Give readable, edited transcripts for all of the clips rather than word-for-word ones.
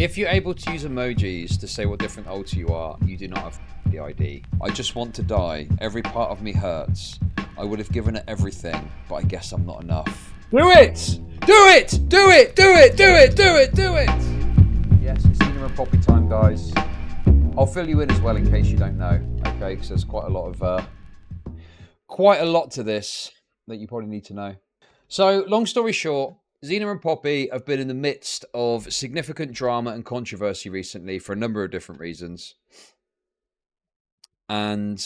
If you're able to use emojis to say what different alter you are, you do not have the ID. I just want to die. Every part of me hurts. I would have given it everything, but I guess I'm not enough. Do it! Do it! Do it! Do it! Do it! Do it! Do it! Yes, it's Zena and Poppy time, guys. I'll fill you in as well in case you don't know, okay? Because there's quite a lot to this that you probably need to know. So, long story short, Zena and Poppy have been in the midst of significant drama and controversy recently for a number of different reasons. And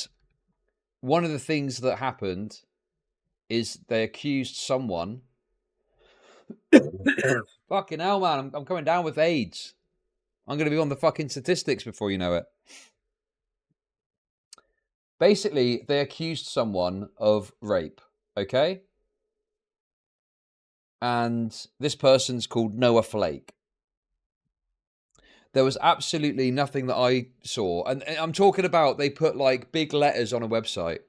one of the things that happened is they accused someone. Fucking hell, man, I'm coming down with AIDS. I'm going to be on the fucking statistics before you know it. Basically, they accused someone of rape, okay? And this person's called Flake. There was absolutely nothing that I saw. And I'm talking about they put like big letters on a website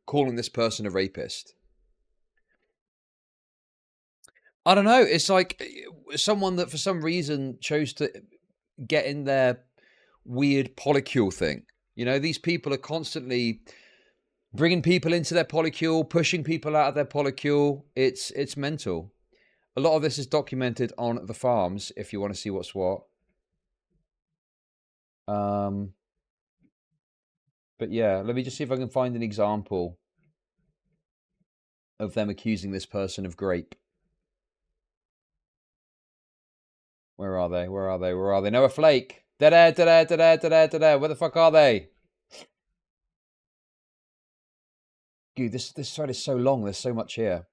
calling this person a rapist. I don't know. It's like someone that for some reason chose to get in their weird Polycule thing. You know, these people are constantly bringing people into their Polycule, pushing people out of their Polycule. It's mental. A lot of this is documented on the farms if you want to see what's what. But yeah, let me just see if I can find an example of them accusing this person of grape. Where are they? Where are they? Where are they? Noah Flake. Dead air, dead air, dead air, dead air, dead air. Where the fuck are they? Dude, this thread is so long. There's so much here.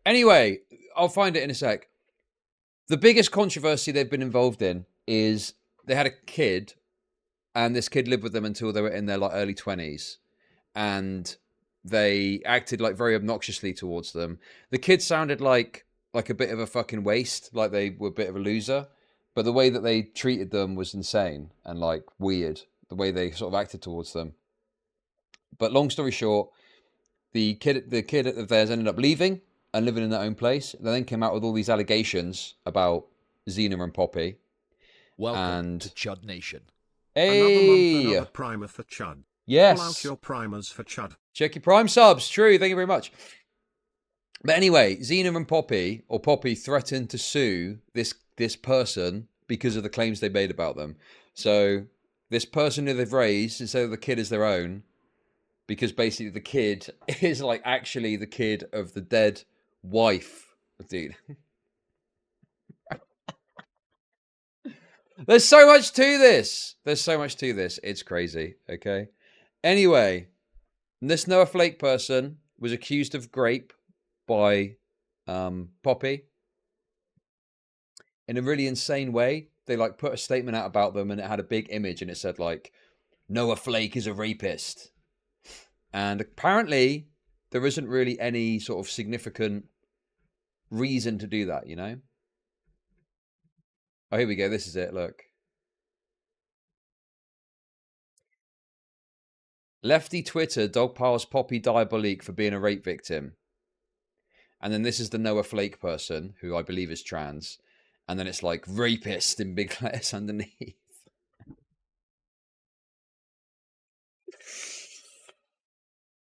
Anyway, I'll find it in a sec. The biggest controversy they've been involved in is they had a kid, and this kid lived with them until they were in their like early 20s, and they acted like very obnoxiously towards them. The kid sounded like a bit of a fucking waste, like they were a bit of a loser, but the way that they treated them was insane and like weird, the way they sort of acted towards them. But long story short, the kid of theirs ended up leaving and living in their own place. They then came out with all these allegations about Zena and Poppy. Welcome to Chud Nation. Another month, Hey! another primer for Chud. Yes. Pull out your primers for Chud. Check your Prime subs. True. Thank you very much. But anyway, Zena and Poppy, or Poppy, threatened to sue this person because of the claims they made about them. So this person who they've raised, instead of the kid as their own, because basically the kid is like actually the kid of the dead wife. Dude. There's so much to this. There's so much to this. It's crazy. Okay. Anyway, this Noah Flake person was accused of grape by Poppy in a really insane way. They like put a statement out about them, and it had a big image, and it said like, Noah Flake is a rapist. And apparently there isn't really any sort of significant reason to do that, you know? Oh, here we go. This is it. Look. Lefty Twitter dogpiles Poppy Diabolique for being a rape victim. And then this is the Noah Flake person, who I believe is trans. And then it's like rapist in big letters underneath.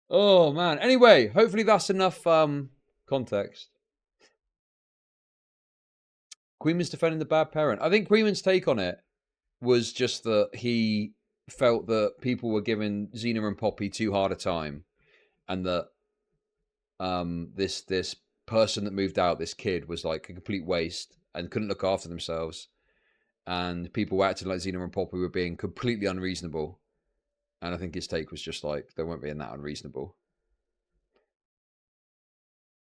Oh, man. Anyway, hopefully that's enough context. Queenman's defending the bad parent. I think Queenman's take on it was just that he felt that people were giving Zena and Poppy too hard a time. And that this person that moved out, this kid, was like a complete waste and couldn't look after themselves. And people acted like Zena and Poppy were being completely unreasonable. And I think his take was just like, they weren't being that unreasonable.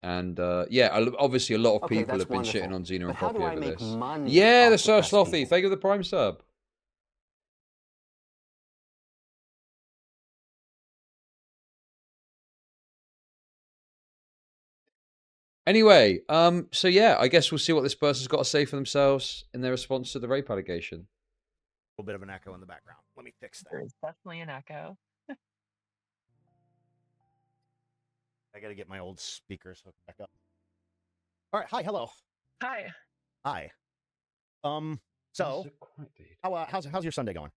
And yeah, obviously a lot of people have been shitting on Zena and Poppy over this. Yeah, they're so slothy. Thank you for the Prime sub. Anyway, so yeah, I guess we'll see what this person's got to say for themselves in their response to the rape allegation. A little bit of an echo in the background. Let me fix that. There's definitely an echo. I gotta get my old speakers hooked back up. All right, hi, hello. Hi. Hi. So, how's your Sunday going?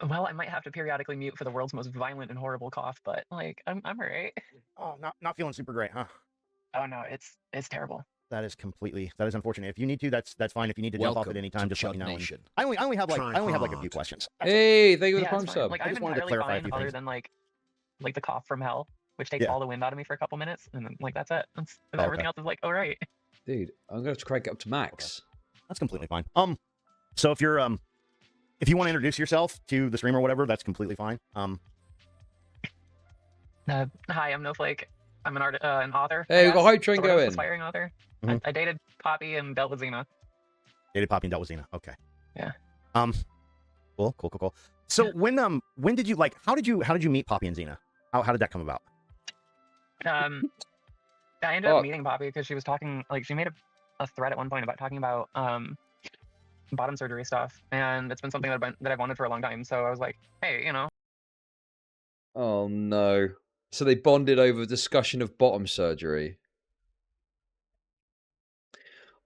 Well, I might have to periodically mute for the world's most violent and horrible cough, but like I'm alright. Oh, not feeling super great, huh? Oh no, it's terrible. That is unfortunate. If you need to, that's fine. If you need to jump off at any time, just let me know. I only have like a few questions. Hey, thank you for the Yeah, prime it's fine. sub. Like I I'm just wanted to entirely clarify a fine few other things. than like the cough from hell, which takes Yeah. all the wind out of me for a couple minutes, and then like that's it. okay. Everything else is like alright. Dude, I'm gonna have to crank it up to max. That's completely fine. So if you want to introduce yourself to the stream or whatever, that's completely fine. Hi, I'm No Flake. I'm an author. Hey, I we've got guess, hype train sort of going. aspiring author. Mhm. I dated Poppy and dealt with Zena. Dated Poppy and dealt with Zena. Okay. Yeah. Cool. So when did you how did you meet Poppy and Zena? How did that come about? I ended up meeting Poppy because she was talking, like, she made a thread at one point about talking about bottom surgery stuff, and it's been something that I've wanted for a long time. So I was like, hey, you know. Oh no. So they bonded over a discussion of bottom surgery.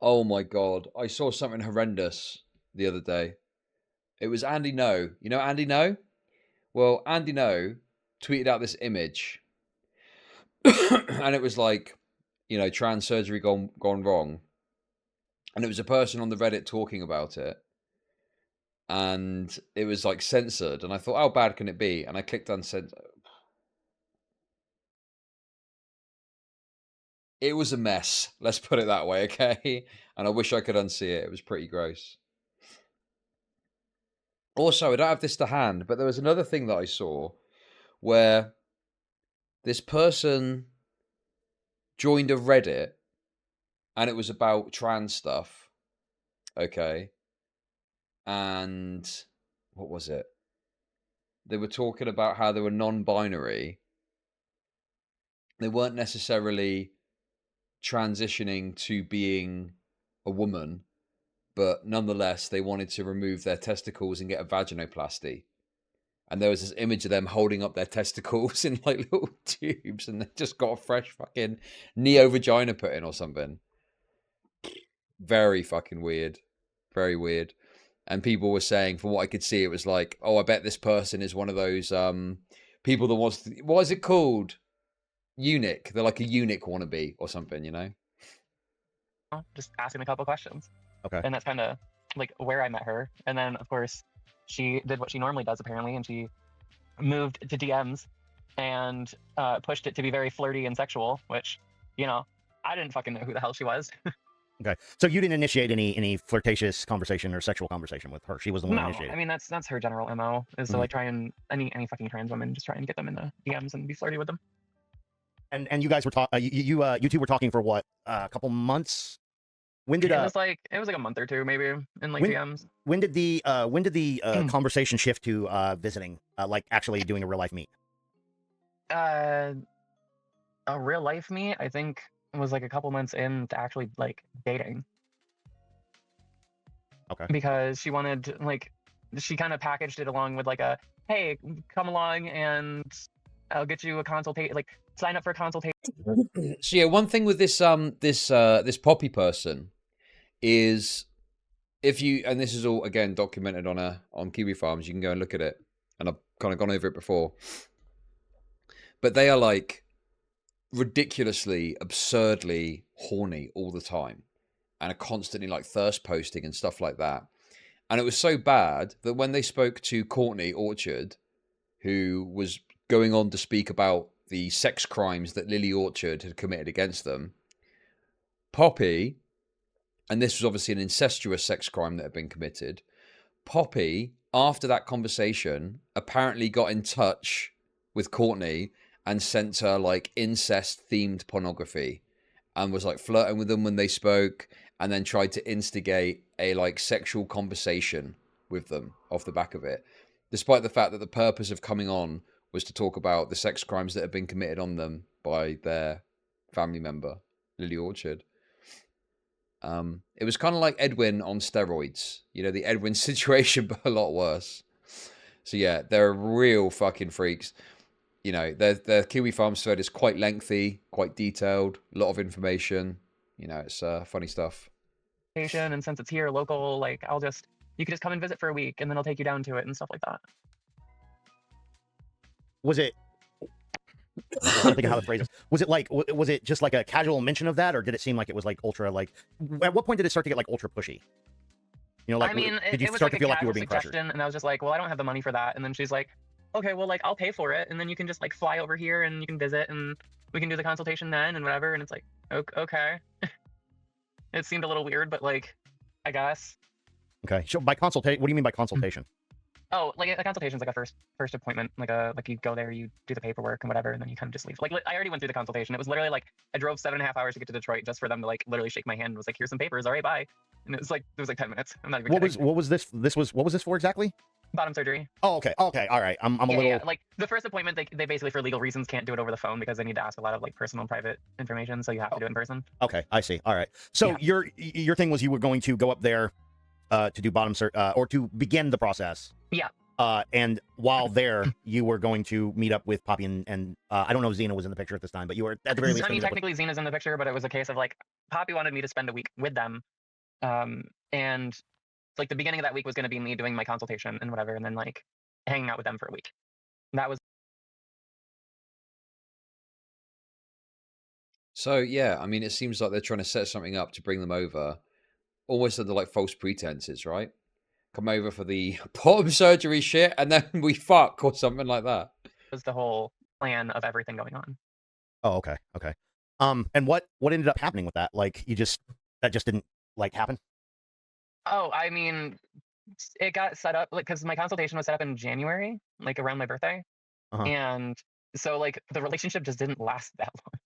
Oh my god. I saw something horrendous the other day. It was Andy No. You know Andy No? Well, Andy No tweeted out this image. And it was like, you know, trans surgery gone wrong. And it was a person on the Reddit talking about it. And it was like censored. And I thought, how bad can it be? And I clicked uncensor. It was a mess. Let's put it that way, okay? And I wish I could unsee it. It was pretty gross. Also, I don't have this to hand, but there was another thing that I saw where this person joined a Reddit and it was about trans stuff. Okay. And what was it? They were talking about how they were non-binary. They weren't necessarily transitioning to being a woman, but nonetheless, they wanted to remove their testicles and get a vaginoplasty. And there was this image of them holding up their testicles in like little tubes, and they just got a fresh fucking neo vagina put in or something. Very fucking weird. Very weird. And people were saying, from what I could see, it was like, oh, I bet this person is one of those people that wants to, what is it called? Eunuch. They're like a eunuch wannabe or something, you know? Just asking a couple questions. Okay. And that's kind of like where I met her. And then, of course, she did what she normally does, apparently, and she moved to DMs and pushed it to be very flirty and sexual, which, you know, I didn't fucking know who the hell she was. Okay. So you didn't initiate any flirtatious conversation or sexual conversation with her. She was the one who No, initiated. I mean that's her general MO is to like try and any fucking trans woman, just try and get them in the DMs and be flirty with them. And you guys were talking. You two were talking for what? A couple months. When did it was like a month or two maybe in like DMs. When did the conversation shift to visiting, like actually doing a real life meet? A real life meet, I think, was like a couple months in to actually like dating. Okay. Because she wanted, like, she kind of packaged it along with like a, hey, come along and I'll get you a consultation, like sign up for a consultation. So yeah, one thing with this this Poppy person is, if you, and this is all again documented on Kiwi Farms, you can go and look at it, and I've kind of gone over it before, but they are like ridiculously, absurdly horny all the time, and are constantly like thirst posting and stuff like that. And it was so bad that when they spoke to Courtney Orchard, who was going on to speak about the sex crimes that Lily Orchard had committed against them, Poppy, and this was obviously an incestuous sex crime that had been committed, Poppy, after that conversation, apparently got in touch with Courtney and sent her like incest-themed pornography and was like flirting with them when they spoke, and then tried to instigate a like sexual conversation with them off the back of it, despite the fact that the purpose of coming on was to talk about the sex crimes that had been committed on them by their family member, Lily Orchard. It was kind of like Edwin on steroids, you know, the Edwin situation, but a lot worse. So yeah, they're real fucking freaks. You know, their Kiwi Farms thread is quite lengthy, quite detailed, a lot of information. You know, it's funny stuff. location, and since it's here local, like you could just come and visit for a week, and then I'll take you down to it and stuff like that. Was it? I'm trying to think of how to phrase this. Was it like? Was it just like a casual mention of that, or did it seem like it was like ultra? Like, at what point did it start to get like ultra pushy? You know, like, I mean, did you it was start like to feel a like you were casual being pressured? suggestion, and I was just like, well, I don't have the money for that. And then she's like, okay, well, like I'll pay for it, and then you can just like fly over here and you can visit, and we can do the consultation then and whatever. And it's like, okay. It seemed a little weird, but like, I guess. Okay. So by consultation, what do you mean by consultation? Oh, like a consultation is like a first appointment, like you go there, you do the paperwork and whatever, and then you kind of just leave. Like I already went through the consultation. It was literally like I drove 7.5 hours to get to Detroit just for them to like literally shake my hand and was like, here's some papers, all right, bye. And it was like 10 minutes. I'm not even kidding. What was this? What was this for exactly? Bottom surgery. Oh, okay, all right. I'm a little. Yeah. Like the first appointment, they basically for legal reasons can't do it over the phone because they need to ask a lot of like personal and private information, so you have to do it in person. Okay, I see. All right. So your thing was you were going to go up there to do or to begin the process. Yeah. And while there, you were going to meet up with Poppy and I don't know if Zena was in the picture at this time, but you were at the very least. I mean, technically Zena's in the picture, but it was a case of like Poppy wanted me to spend a week with them, and like the beginning of that week was going to be me doing my consultation and whatever, and then like hanging out with them for a week. And that was. So yeah, I mean, it seems like they're trying to set something up to bring them over, almost under like false pretenses, right? Come over for the bottom surgery shit, and then we fuck or something like that. Was the whole plan of everything going on. Oh, okay. And what ended up happening with that? Like that just didn't like happen? Oh, I mean, it got set up like because my consultation was set up in January, like around my birthday, and so like the relationship just didn't last that long.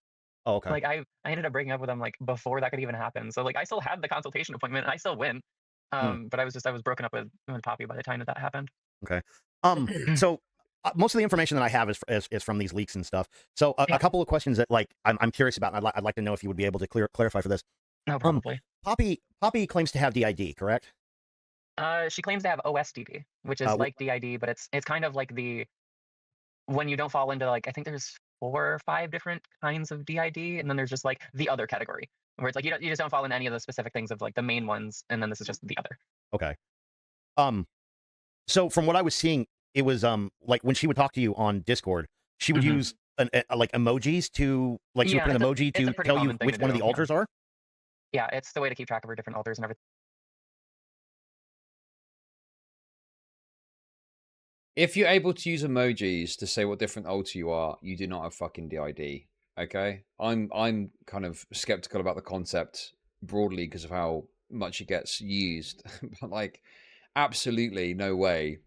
Oh, okay. Like I ended up breaking up with him like before that could even happen. So like I still had the consultation appointment and I still went. But I was broken up with Poppy by the time that happened. Okay. So most of the information that I have is from these leaks and stuff. So a couple of questions that like I'm curious about, and I'd like to know if you would be able to clarify for this. No, probably. Poppy claims to have DID, correct? She claims to have OSDD, which is like DID, but it's kind of like when you don't fall into like I think there's 4 or 5 different kinds of DID, and then there's just like the other category where it's like you just don't fall into any of the specific things of like the main ones, and then this is just the other. Okay. So from what I was seeing, it was like when she would talk to you on Discord, she would use like emojis to like she would put an emoji to tell you which one of the alters are. Yeah, it's the way to keep track of her different alters and everything. If you're able to use emojis to say what different alter you are, you do not have fucking DID. Okay, I'm kind of skeptical about the concept broadly because of how much it gets used, but like, absolutely no way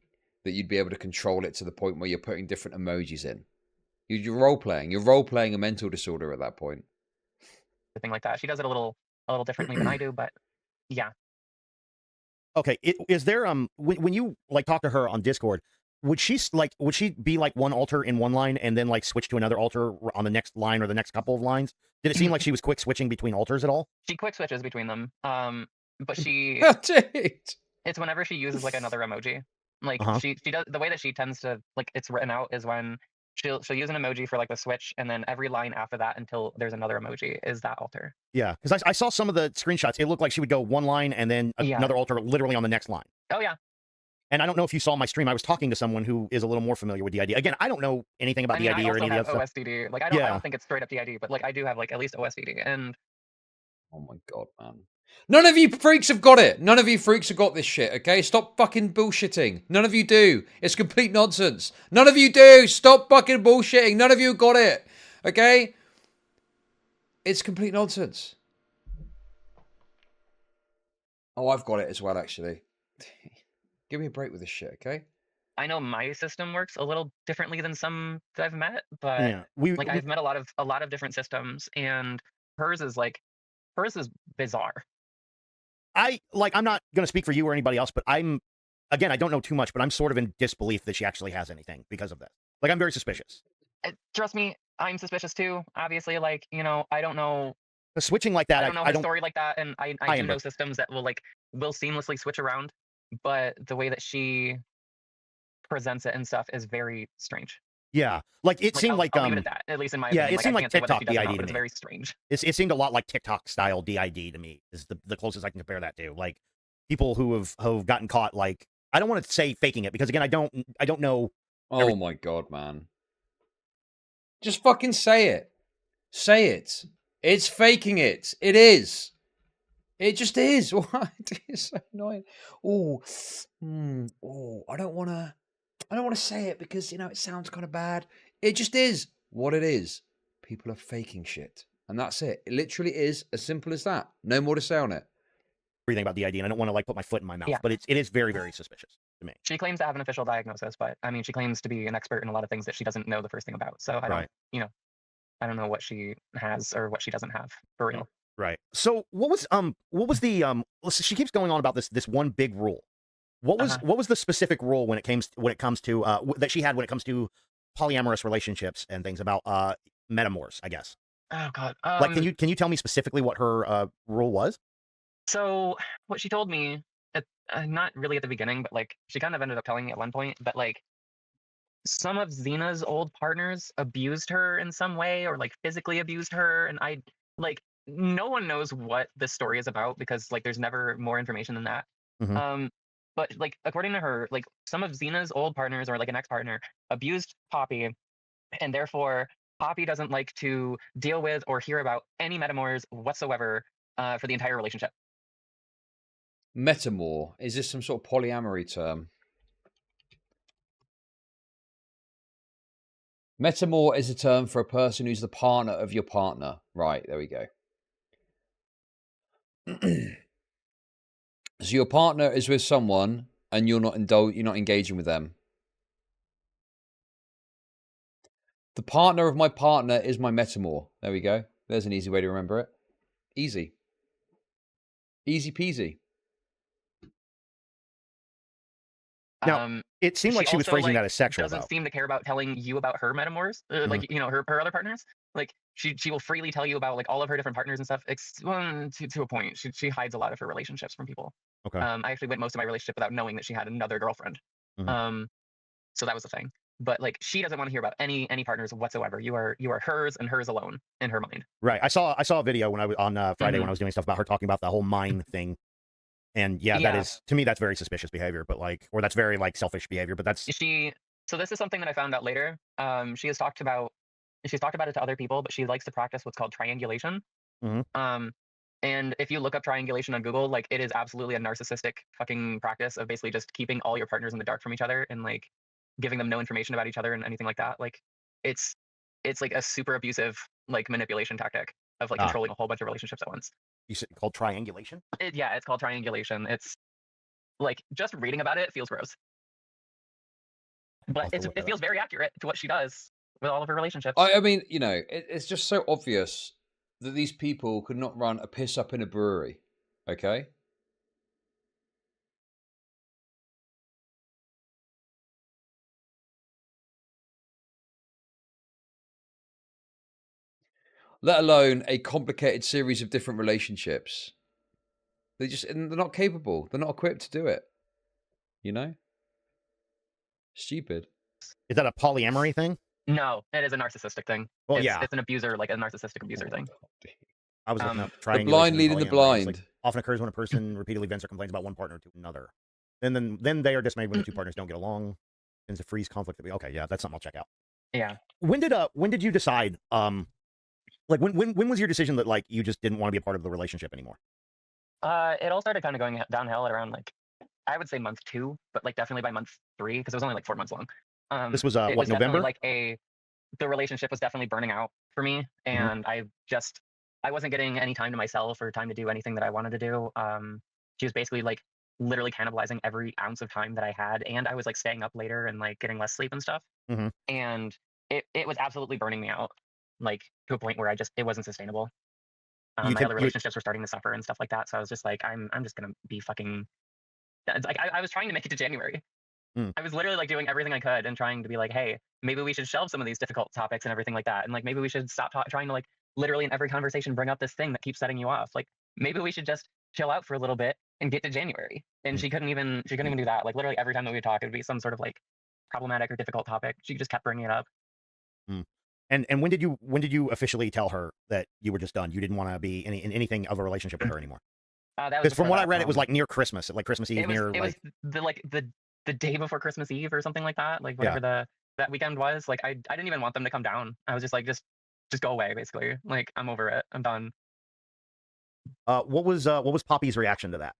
that you'd be able to control it to the point where you're putting different emojis in. You're role playing. You're role playing a mental disorder at that point. Thing like that. She does it a little differently than I do, but yeah. Okay, is there when you like talk to her on Discord, would she be like one alter in one line and then like switch to another alter on the next line or the next couple of lines? Did it seem like she was quick switching between alters at all? She quick switches between them. But she it's whenever she uses like another emoji. Like she does the way that she tends to like it's written out is when she'll use an emoji for like the switch, and then every line after that until there's another emoji is that alter. Yeah, because I saw some of the screenshots. It looked like she would go one line and then another alter literally on the next line. Oh yeah. And I don't know if you saw my stream. I was talking to someone who is a little more familiar with DID. Again, I don't know anything about DID or any of that stuff. OSDD. Like I don't think it's straight up DID, but like I do have like at least OSDD. And oh my god, man. None of you freaks have got it. None of you freaks have got this shit, okay? Stop fucking bullshitting. None of you do. It's complete nonsense. None of you do. Stop fucking bullshitting. None of you got it, okay? It's complete nonsense. Oh, I've got it as well, actually. Give me a break with this shit, okay? I know my system works a little differently than some that I've met, but I've met a lot of different systems, and hers is bizarre. I'm not going to speak for you or anybody else, but I don't know too much, but I'm sort of in disbelief that she actually has anything because of this. Like, I'm very suspicious. Trust me, I'm suspicious too. Obviously, like, you know, I don't know. Switching like that, I don't know her story like that, and I do know systems that will seamlessly switch around, but the way that she presents it and stuff is very strange. Yeah, like it seemed like I'll leave it at that. At least in my yeah, opinion. it seemed I like can't say whether she TikTok does or DID not, to but it's me. very strange. It seemed a lot like TikTok style DID to me. Is the closest I can compare that to. Like people who have gotten caught. Like I don't want to say faking it because again I don't know. Oh my god, man! Just fucking say it. Say it. It's faking it. It is. It just is. What? It's so annoying. Oh, I don't want to. I don't want to say it because it sounds kind of bad. It just is what it is. People are faking shit, and that's it. It literally is as simple as that. No more to say on it. Everything about DID, and I don't want to like put my foot in my mouth, Yeah. but it is very very suspicious to me. She claims to have an official diagnosis, but I mean, she claims to be an expert in a lot of things that she doesn't know the first thing about. So I don't, Right. I don't know what she has or what she doesn't have for real. Right. So what was the she keeps going on about this one big rule. What was the specific rule when it comes to that she had when it comes to polyamorous relationships and things about metamors, I guess. Oh God. Like can you tell me specifically what her rule was? So what she told me, not really at the beginning, but like she kind of ended up telling me at one point that like some of Zena's old partners abused her in some way or like physically abused her, and I like no one knows what this story is about because like there's never more information than that. Mhm. But like according to her, like some of Zena's old partners or like an ex-partner abused Poppy, and therefore Poppy doesn't like to deal with or hear about any metamors whatsoever for the entire relationship. Metamor. Is this some sort of polyamory term? Metamor is a term for a person who's the partner of your partner. Right, there we go. So your partner is with someone and you're not engaging with them. The partner of my partner is my metamor. There we go. There's an easy way to remember it. Easy. Easy peasy. Now, it seemed like she was also, phrasing that as sexual, doesn't though. seem to care about telling you about her metamors, like her other partners. Like she will freely tell you about like all of her different partners and stuff. To a point, she hides a lot of her relationships from people. Okay. I actually went most of my relationship without knowing that she had another girlfriend. So that was the thing. But like she doesn't want to hear about any partners whatsoever. You are hers and hers alone in her mind. Right. I saw a video when I was on Friday when I was doing stuff about her talking about the whole mine thing. And yeah, that is to me that's very suspicious behavior, but like or that's very like selfish behavior, but that's So this is something that I found out later. She's talked about it to other people, but she likes to practice what's called triangulation. And if you look up triangulation on Google, like it is absolutely a narcissistic fucking practice of basically just keeping all your partners in the dark from each other and like giving them no information about each other and anything like that. Like it's like a super abusive like manipulation tactic of like controlling a whole bunch of relationships at once. You said called triangulation? It's called triangulation. It's like just reading about it feels gross. But it feels very accurate to what she does with all of her relationships. I mean, it's just so obvious that these people could not run a piss up in a brewery. Okay? Let alone a complicated series of different relationships. They're not capable. They're not equipped to do it. Stupid. Is that a polyamory thing? No, it is a narcissistic thing. Well, it's an abuser, like a narcissistic abuser thing. I was looking up the blind leading the blind. Like, often occurs when a person repeatedly vents or complains about one partner to another. Then they are dismayed when the two partners don't get along. Tends to freeze conflict. Okay, yeah, that's something I'll check out. Yeah. When did you decide? Like when was your decision that like you just didn't want to be a part of the relationship anymore? It all started kind of going downhill at around like I would say month 2, but like definitely by month 3 because it was only like 4 months long. This was it was November? Like the relationship was definitely burning out for me, and I wasn't getting any time to myself or time to do anything that I wanted to do. She was basically like literally cannibalizing every ounce of time that I had, and I was like staying up later and like getting less sleep and stuff. And it was absolutely burning me out, like to a point where it wasn't sustainable. My other relationships were starting to suffer and stuff like that, so I was just like, I'm just gonna be fucking. Like I was trying to make it to January. I was literally like doing everything I could and trying to be like, hey, maybe we should shelve some of these difficult topics and everything like that, and like maybe we should stop trying to like literally in every conversation bring up this thing that keeps setting you off. Like maybe we should just chill out for a little bit and get to January. And she couldn't even do that. Like literally every time that we would talk, it would be some sort of like problematic or difficult topic. She just kept bringing it up. And when did you officially tell her that you were just done? You didn't want to be in anything of a relationship with her anymore? That was Because from before what I that. read, it was like near Christmas, like Christmas Eve, It was near it was like the day before Christmas Eve or something like that. Like whatever that weekend was. Like I didn't even want them to come down. I was just like just go away basically. Like I'm over it. I'm done. what was Poppy's reaction to that?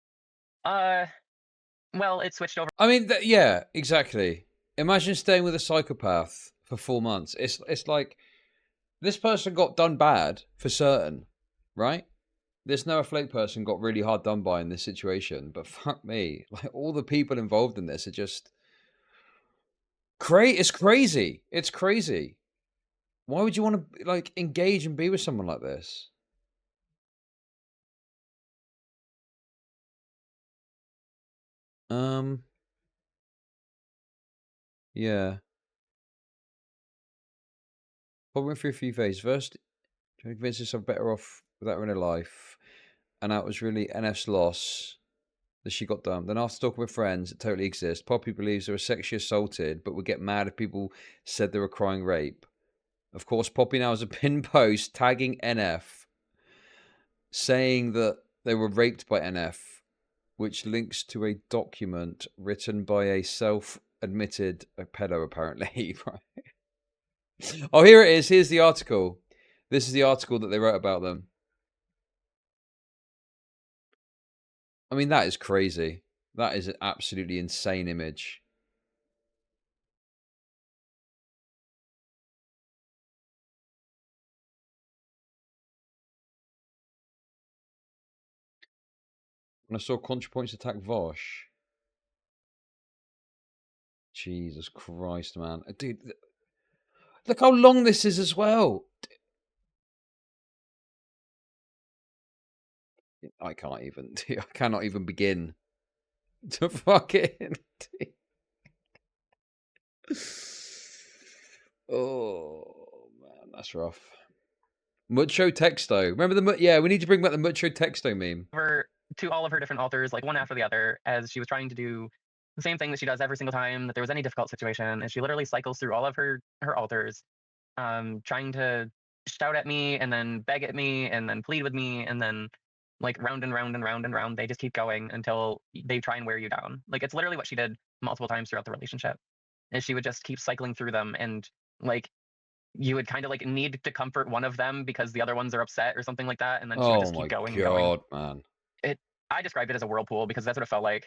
Well, it switched over. I mean, yeah, exactly. Imagine staying with a psychopath for 4 months. It's like this person got done bad for certain, right? This Noah Flake person got really hard done by in this situation, but fuck me, like all the people involved in this are just It's crazy. It's crazy. Why would you want to like engage and be with someone like this? Yeah. Probably went through a few phases. First, trying to convince herself better off without her in her life, and that was really NF's loss that she got done. Then after talking with friends, it totally exists. Poppy believes they were sexually assaulted, but would get mad if people said they were crying rape. Of course, Poppy now has a pinned post tagging NF, saying that they were raped by NF, which links to a document written by a self-admitted pedo, apparently. Oh, here it is. Here's the article. This is the article that they wrote about them. I mean, that is crazy. That is an absolutely insane image. When I saw ContraPoints attack Vosh. Jesus Christ, man. Dude, look how long this is as well. I can't even. I cannot even begin to fucking. Oh, man, that's rough. Mucho Texto. Remember the... Yeah, we need to bring back the Mucho Texto meme. Over to all of her different altars, like one after the other, as she was trying to do the same thing that she does every single time that there was any difficult situation. And she literally cycles through all of her altars, trying to shout at me and then beg at me and then plead with me and then like round and round and round and round. They just keep going until they try and wear you down. Like it's literally what she did multiple times throughout the relationship. And she would just keep cycling through them, and like you would kind of like need to comfort one of them because the other ones are upset or something like that, and then she would just keep going and going. Man. I described it as a whirlpool because that's what it felt like.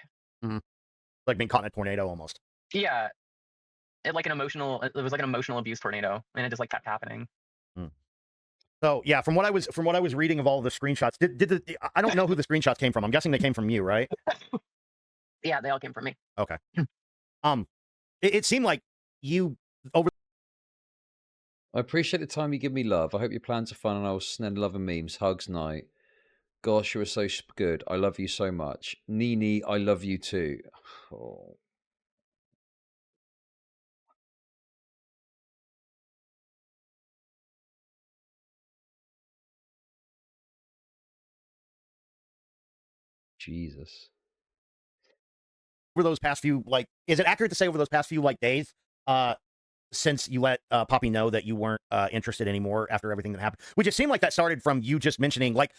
Like being caught in a tornado almost. Yeah, it was like an emotional abuse tornado, and it just like kept happening. So yeah, from what I was reading of all the screenshots, I don't know who the screenshots came from. I'm guessing they came from you, right? Yeah, they all came from me. Okay. It seemed like you over. I appreciate the time you give me, love. I hope your plans are fun, and I will send love and memes. Hugs, night. Gosh, you are so good. I love you so much. Nini, I love you too. Oh. Jesus. Over those past few, like, is it accurate to say over those past few like days, since you let Poppy know that you weren't interested anymore after everything that happened, which it seemed like that started from you just mentioning, like,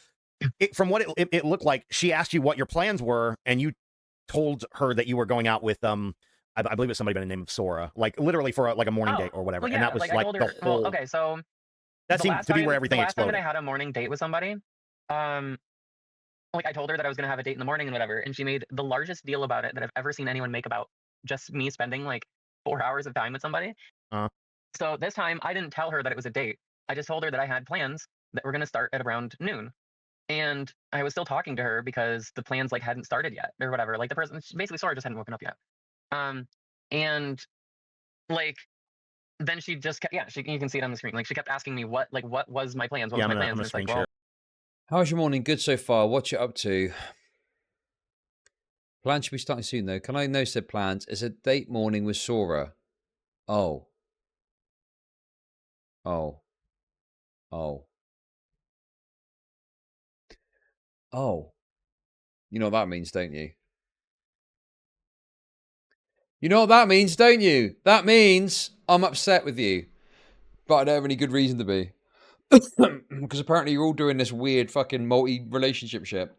from what it looked like, she asked you what your plans were, and you told her that you were going out with I believe it's somebody by the name of Sora, like literally for a morning date or whatever, well, yeah, and that was like, I told her, the whole. well, okay, so that seemed to be where everything the last exploded. time that I had a morning date with somebody, like I told her that I was gonna have a date in the morning and whatever, and she made the largest deal about it that I've ever seen anyone make about just me spending like 4 hours of time with somebody. So this time I didn't tell her that it was a date. I just told her that I had plans that were gonna start at around noon. And I was still talking to her because the plans like hadn't started yet or whatever. Like the person basically Sora just hadn't woken up yet. And like then she just kept, yeah, you can see it on the screen. Like she kept asking me what was my plans? What was my plans? I'm and it's like, share. well, how's your morning? Good so far. What you up to? Plans should be starting soon though. Can I know said plans? It's a date morning with Sora. Oh. Oh. Oh. Oh. You know what that means, don't you? You know what that means, don't you? That means I'm upset with you. but I don't have any good reason to be. Because apparently you're all doing this weird fucking multi-relationship shit.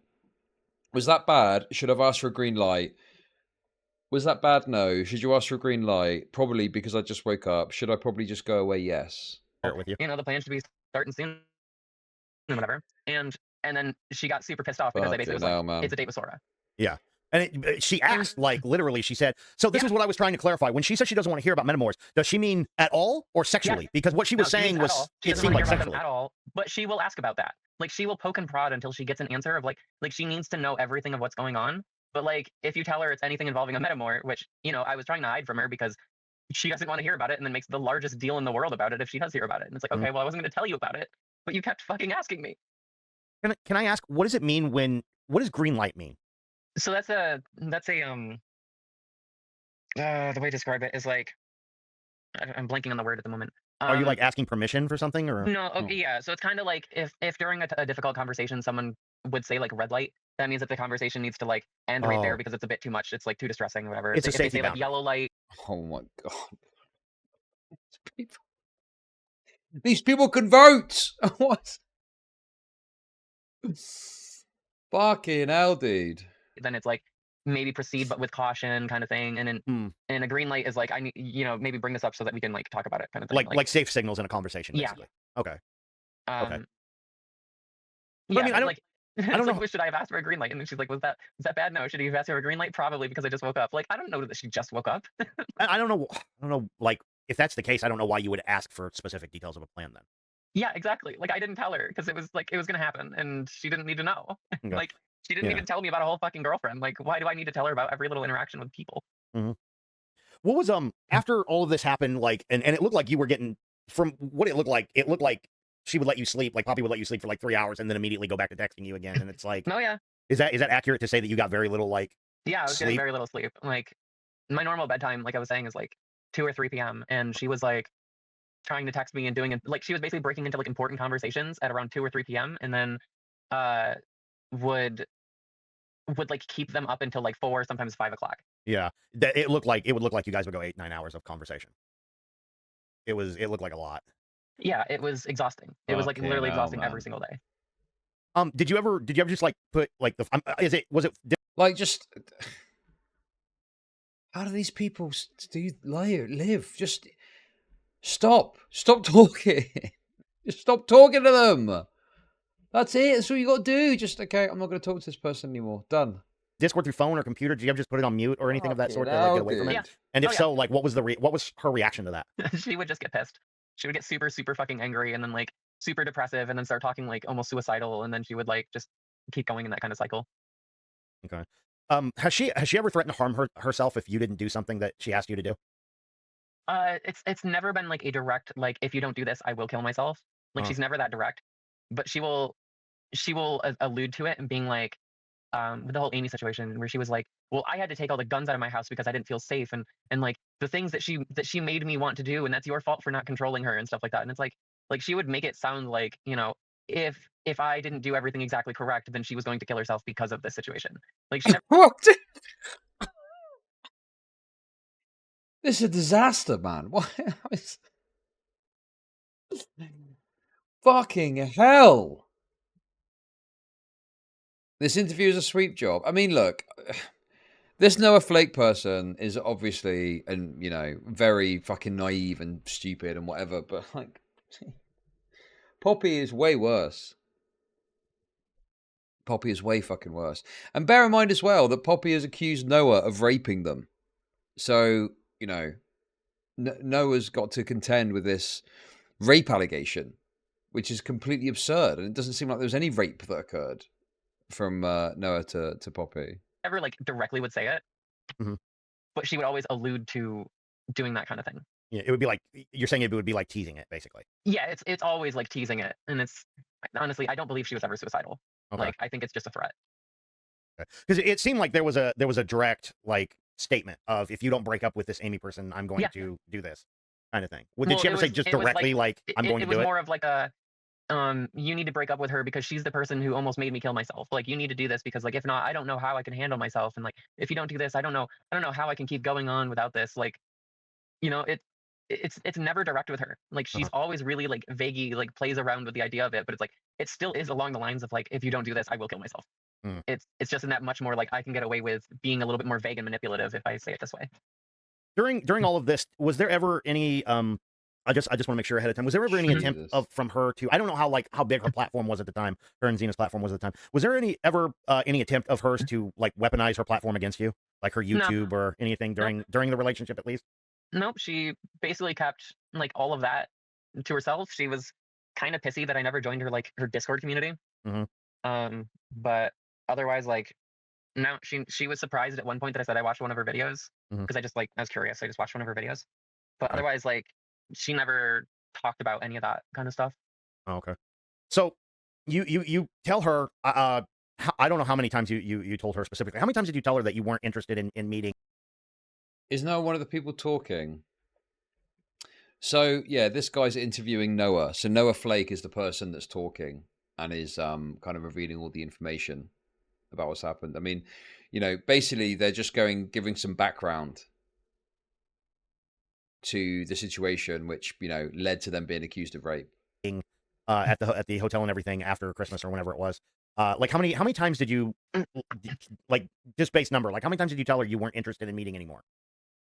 Was that bad? Should I've asked for a green light? Was that bad? No. Should you ask for a green light? Probably, because I just woke up. Should I probably just go away? Yes. Share it with you. You know, the plan should be starting soon and whatever. And then she got super pissed off because I basically was like, man. it's a date with Sora. Yeah. And she asked, like, literally, she said, so this is what I was trying to clarify. When she said she doesn't want to hear about metamors, does she mean at all or sexually? Yeah. Because what she was saying was, she it seemed like sexually. at all, but she will ask about that. Like, she will poke and prod until she gets an answer of like she needs to know everything of what's going on. But like, if you tell her it's anything involving a metamor, which, you know, I was trying to hide from her because she doesn't want to hear about it and then makes the largest deal in the world about it if she does hear about it. And it's like, okay, well, I wasn't going to tell you about it, but you kept fucking asking me. Can I ask, what does it mean what does green light mean? So that's a the way to describe it is like, I'm blanking on the word at the moment. Are you like asking permission for something or? No, okay, yeah. So it's kind of like if during a difficult conversation someone would say like red light, that means that the conversation needs to like end right there because it's a bit too much. It's like too distressing or whatever. It's a if safety they say like boundary. yellow light. Oh my god. These people can vote. What? Fucking hell, dude. Then it's like maybe proceed but with caution kind of thing. And then and a green light is like, I need, you know, maybe bring this up so that we can like talk about it kind of thing. Like safe signals in a conversation, basically. Yeah. Okay. Okay. Yeah, I mean, I don't know. Like, should I have asked for a green light? And then she's like, was that bad? No. Should he have asked for a green light? Probably, because I just woke up. Like, I don't know that she just woke up. I don't know. Like, if that's the case, I don't know why you would ask for specific details of a plan then. Yeah, exactly. Like, I didn't tell her because it was like it was gonna happen, and she didn't need to know. Okay. Like, she didn't even tell me about a whole fucking girlfriend. Like, why do I need to tell her about every little interaction with people? Mm-hmm. What was after all of this happened? Like, and it looked like you were getting, from what it looked like she would let you sleep. Like Poppy would let you sleep for like 3 hours and then immediately go back to texting you again. And it's like, No, yeah. Is that accurate to say that you got very little like? Yeah, I was getting very little sleep. Like, my normal bedtime, like I was saying, is like 2 or 3 p.m. And she was like trying to text me and doing it. Like, she was basically breaking into like important conversations at around 2 or 3 p.m. and then would like keep them up until like 4, sometimes 5 o'clock. Yeah, it would look like you guys would go 8-9 hours of conversation. It looked like a lot. Yeah, it was exhausting. It was like literally exhausting every single day. Did you ever just like put like was it like just how do these people live? Just stop talking. Just stop talking to them. That's it. That's all you got to do. Just okay. I'm not going to talk to this person anymore. Done. Discord through phone or computer? Did you ever just put it on mute or anything of that sort to like, get away from it? Yeah. And if so, like, what was her reaction to that? She would just get pissed. She would get super, super fucking angry and then like super depressive and then start talking like almost suicidal, and then she would like just keep going in that kind of cycle. Okay. Has she ever threatened to harm herself if you didn't do something that she asked you to do? It's never been like a direct like, if you don't do this, I will kill myself. Like, she's never that direct, but she will allude to it and being like, with the whole Amy situation where she was like, well, I had to take all the guns out of my house because I didn't feel safe, and like the things that she made me want to do, and that's your fault for not controlling her and stuff like that. And it's like she would make it sound like, you know, if I didn't do everything exactly correct, then she was going to kill herself because of this situation. Like, she never. This is a disaster, man. What? Fucking hell. This interview is a sweep job. I mean, look, this Noah Flake person is obviously, and you know, very fucking naive and stupid and whatever, but like, Poppy is way worse. Poppy is way fucking worse. And bear in mind as well that Poppy has accused Noah of raping them. So, you know, Noah's got to contend with this rape allegation, which is completely absurd. And it doesn't seem like there was any rape that occurred from Noah to Poppy. Never like directly would say it, but she would always allude to doing that kind of thing. Yeah, it would be like, you're saying it would be like teasing it, basically. Yeah, it's always like teasing it, and it's honestly, I don't believe she was ever suicidal. Okay. Like, I think it's just a threat. Because it seemed like there was a direct like statement of, if you don't break up with this Amy person, I'm going to do this kind of thing. Did she ever say just directly like I'm going to do it? It was more of like a you need to break up with her because she's the person who almost made me kill myself. Like, you need to do this because like, if not, I don't know how I can handle myself, and like, if you don't do this, I don't know how I can keep going on without this. Like, you know, it's never direct with her. Like she's always really like vaguely like plays around with the idea of it, but it's like it still is along the lines of like, if you don't do this, I will kill myself. It's just in that much more like I can get away with being a little bit more vague and manipulative if I say it this way. During all of this, was there ever any I just want to make sure ahead of time. Was there ever any attempt from her to, I don't know how big her platform was at the time, her and Zena's platform was at the time. Was there any attempt of hers to like weaponize her platform against you, like her YouTube or anything during the relationship at least? Nope, she basically kept like all of that to herself. She was kind of pissy that I never joined her Discord community. But otherwise, like, no, she was surprised at one point that I said I watched one of her videos because I was curious. I just watched one of her videos. But otherwise, like, she never talked about any of that kind of stuff. Oh, okay. So you tell her, I don't know how many times you told her specifically. How many times did you tell her that you weren't interested in meeting? Is Noah one of the people talking? So yeah, this guy's interviewing Noah. So Noah Flake is the person that's talking and is kind of revealing all the information about what's happened. I mean, you know, basically they're just giving some background to the situation, which, you know, led to them being accused of rape. At the hotel and everything after Christmas or whenever it was. Like how many times did you, like, just base number, like how many times did you tell her you weren't interested in meeting anymore?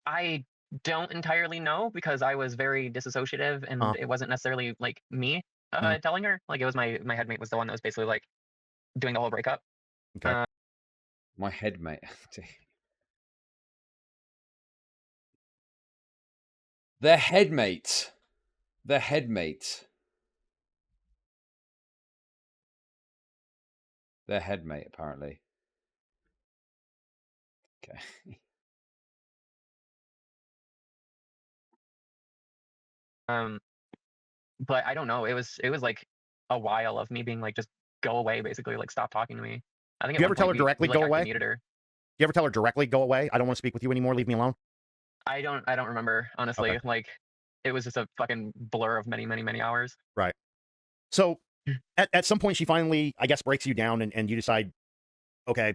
I don't entirely know because I was very disassociative and it wasn't necessarily like me telling her. Like it was my headmate was the one that was basically like doing the whole breakup. Okay. My headmate. Their headmate. Their headmate. Their headmate, apparently. Okay. But I don't know. It was like a while of me being like, just go away, basically, like stop talking to me. I think. Do you ever tell her directly go away? Muted her. Do you ever tell her directly go away? I don't want to speak with you anymore. Leave me alone. I don't remember, honestly. Okay. Like it was just a fucking blur of many hours. Right. So at some point she finally, I guess, breaks you down and you decide, okay,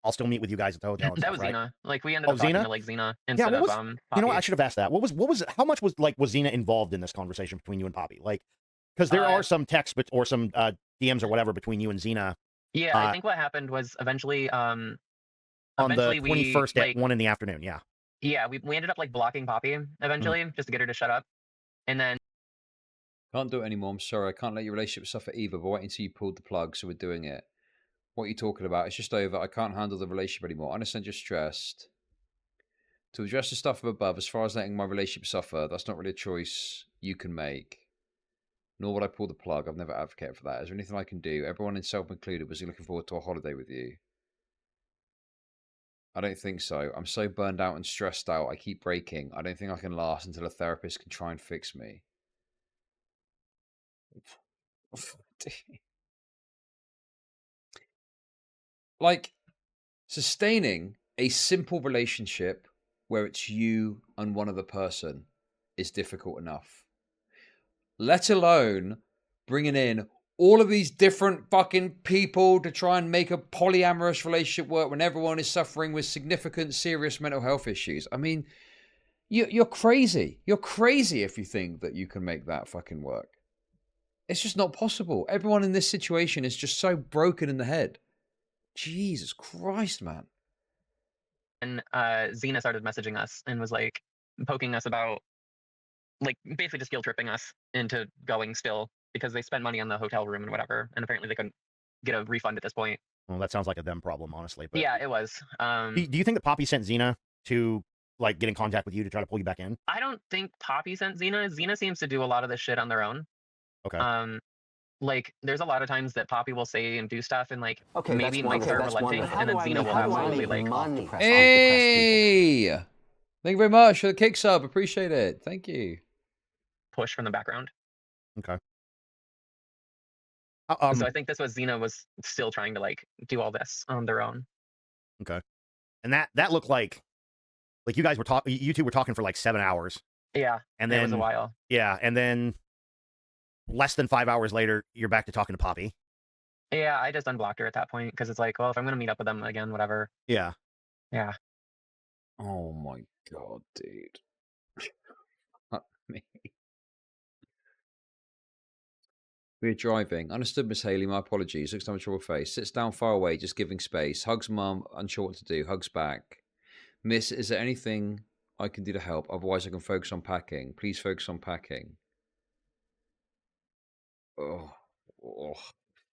I'll still meet with you guys at the hotel. That was right? Zena. Like we ended up talking to like Zena instead of Poppy. You know what? I should have asked that. How much was Zena involved in this conversation between you and Poppy? Like, because there are some texts or some DMs or whatever between you and Zena. Yeah, I think what happened was eventually on the 21st at 1 in the afternoon. Yeah. Yeah, we ended up like blocking Poppy eventually just to get her to shut up, and then can't do it anymore. I'm sorry, I can't let your relationship suffer either. But wait until you pulled the plug, so we're doing it. What are you talking about? It's just over. I can't handle the relationship anymore. I understand you're stressed. To address the stuff above, as far as letting my relationship suffer, that's not really a choice you can make. Nor would I pull the plug. I've never advocated for that. Is there anything I can do? Everyone, self included, was he looking forward to a holiday with you? I don't think so. I'm so burned out and stressed out. I keep breaking. I don't think I can last until a therapist can try and fix me. Like, sustaining a simple relationship where it's you and one other person is difficult enough. Let alone bringing in all of these different fucking people to try and make a polyamorous relationship work when everyone is suffering with significant, serious mental health issues. I mean, you're crazy. You're crazy if you think that you can make that fucking work. It's just not possible. Everyone in this situation is just so broken in the head. Jesus Christ, man. And Zena started messaging us and was like poking us about, like, basically just guilt tripping us into going still because they spent money on the hotel room and whatever, and apparently they couldn't get a refund at this point. Well, that sounds like a them problem, honestly. But yeah, it was. Do you think that Poppy sent Zena to like get in contact with you to try to pull you back in? I don't think Poppy sent Zena. Zena seems to do a lot of this shit on their own. Okay. Like, there's a lot of times that Poppy will say and do stuff and, like, maybe might start relenting, and then Zena will absolutely, like... Hey! Thank you very much for the kick sub. Appreciate it. Thank you. Push from the background. Okay. So I think this was Zena was still trying to, like, do all this on their own. Okay. And that looked like you guys were talking, you two were talking for, like, 7 hours. Yeah. And then... it was a while. Yeah, and then... less than 5 hours later, you're back to talking to Poppy. Yeah, I just unblocked her at that point because it's like, well, if I'm going to meet up with them again, whatever. Yeah. Yeah. Oh my God, dude. me. We're driving. Understood, Miss Haley. My apologies. Looks down with trouble face. Sits down far away, just giving space. Hugs mum, unsure what to do. Hugs back. Miss, is there anything I can do to help? Otherwise, I can focus on packing. Please focus on packing. Oh. Oh.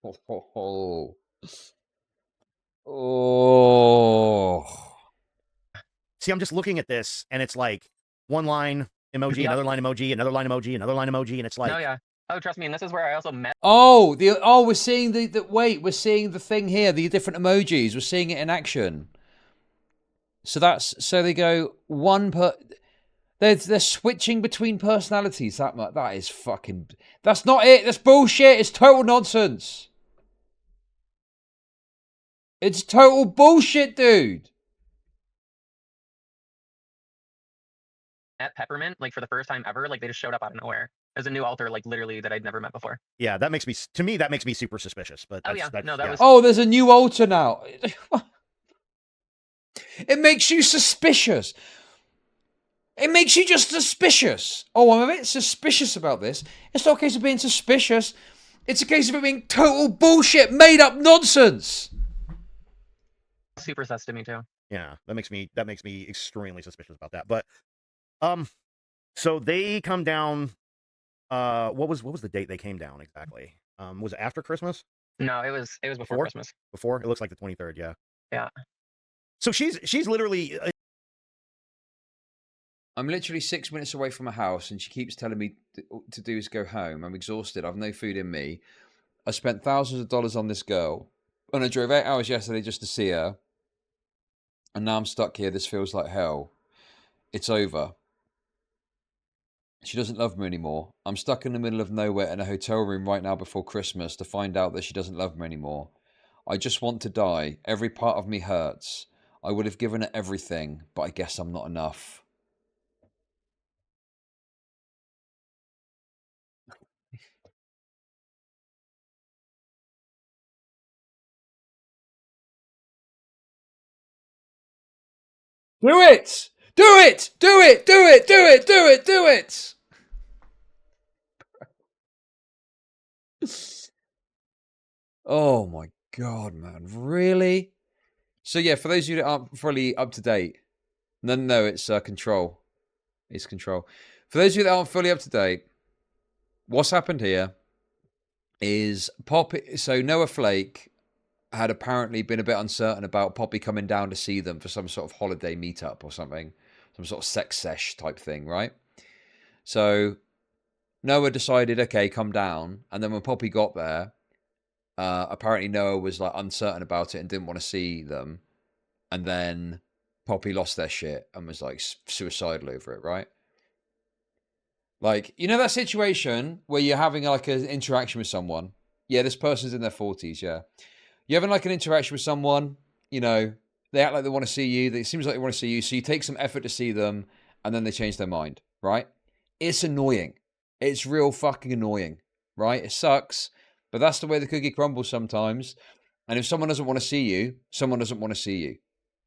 Oh. Oh. Oh. See, I'm just looking at this, and it's like one line emoji, Yep. another line emoji, another line emoji, another line emoji, and it's like, No, yeah. Oh, trust me, and this is where I also met. Oh, we're seeing we're seeing the thing here, the different emojis. We're seeing it in action. So they go one per. They're switching between personalities. That is fucking. That's not it. That's bullshit. It's total nonsense. It's total bullshit, dude. Met Peppermint like for the first time ever. Like they just showed up out of nowhere. There's a new alter like literally that I'd never met before. yeah, that makes me super suspicious. But Oh, that's, yeah. that's, No, that was- Oh, there's a new alter now. It makes you suspicious. It makes you just suspicious. Oh, I'm a bit suspicious about this. It's not a case of being suspicious. It's a case of it being total bullshit, made up nonsense. super sus to me too. yeah, that makes me extremely suspicious about that. But so they come down. What was the date they came down exactly? Was it after Christmas? No, it was before Before? Christmas. Before? It looks like the 23rd. Yeah. Yeah. So she's literally. I'm literally 6 minutes away from a house, and she keeps telling me to do is go home. I'm exhausted. I've no food in me. I spent thousands of dollars on this girl, and I drove 8 hours yesterday just to see her. And now I'm stuck here. This feels like hell. It's over. She doesn't love me anymore. I'm stuck in the middle of nowhere in a hotel room right now before Christmas to find out that she doesn't love me anymore. I just want to die. Every part of me hurts. I would have given her everything, but I guess I'm not enough. Do it! Do it! Do it! Do it! Do it! Do it! Do it! Oh my god, man. Really? So yeah, for those of you that aren't fully up to date, no, it's control. It's control. For those of you that aren't fully up to date, what's happened here is Poppy. So Noah Flake had apparently been a bit uncertain about Poppy coming down to see them for some sort of holiday meetup or something, some sort of sex sesh type thing, right? So Noah decided, okay, come down. And then when Poppy got there, apparently Noah was like uncertain about it and didn't want to see them. And then Poppy lost their shit and was like suicidal over it, right? Like, you know that situation where you're having like an interaction with someone? Yeah, this person's in their 40s, yeah. You're having like an interaction with someone, you know, they act like they want to see you. It seems like they want to see you. So you take some effort to see them and then they change their mind, right? It's annoying. It's real fucking annoying, right? It sucks, but that's the way the cookie crumbles sometimes. And if someone doesn't want to see you, someone doesn't want to see you.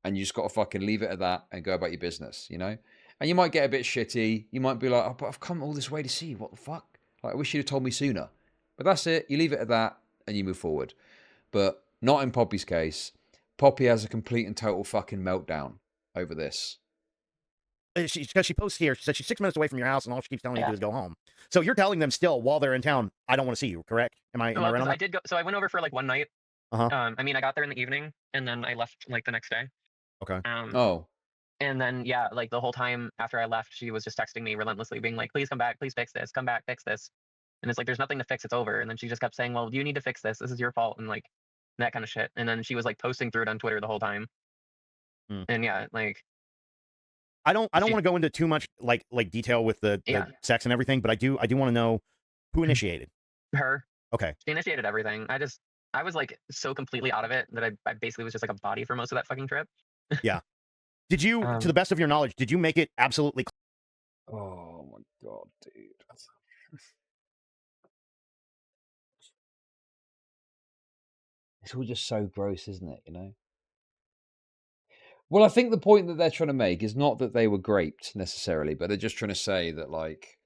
And you just got to fucking leave it at that and go about your business, you know? And you might get a bit shitty. You might be like, oh, but I've come all this way to see you. What the fuck? Like, I wish you'd have told me sooner. But that's it. You leave it at that and you move forward. But not in Poppy's case. Poppy has a complete and total fucking meltdown over this. Because she posts here, she said she's 6 minutes away from your house, and all she keeps telling you to do is go home. So you're telling them still while they're in town, I don't want to see you, correct? Am I right on that? I did go. So I went over for like one night. Uh-huh. I mean, I got there in the evening, and then I left like the next day. Okay. Oh. And then yeah, like the whole time after I left, she was just texting me relentlessly, being like, "Please come back, please fix this, come back, fix this." And it's like, there's nothing to fix, it's over. And then she just kept saying, "Well, you need to fix this. This is your fault," and like that kind of shit. And then she was like posting through it on Twitter the whole time. And yeah, like I don't want to go into too much like detail with the sex and everything, but I do want to know who initiated. Her. Okay. She initiated everything. I was like so completely out of it that I basically was just like a body for most of that fucking trip. Yeah. Did you, to the best of your knowledge, did you make it absolutely? Oh my god, dude. It's all just so gross, isn't it? You know. Well, I think the point that they're trying to make is not that they were graped necessarily, but they're just trying to say that, like,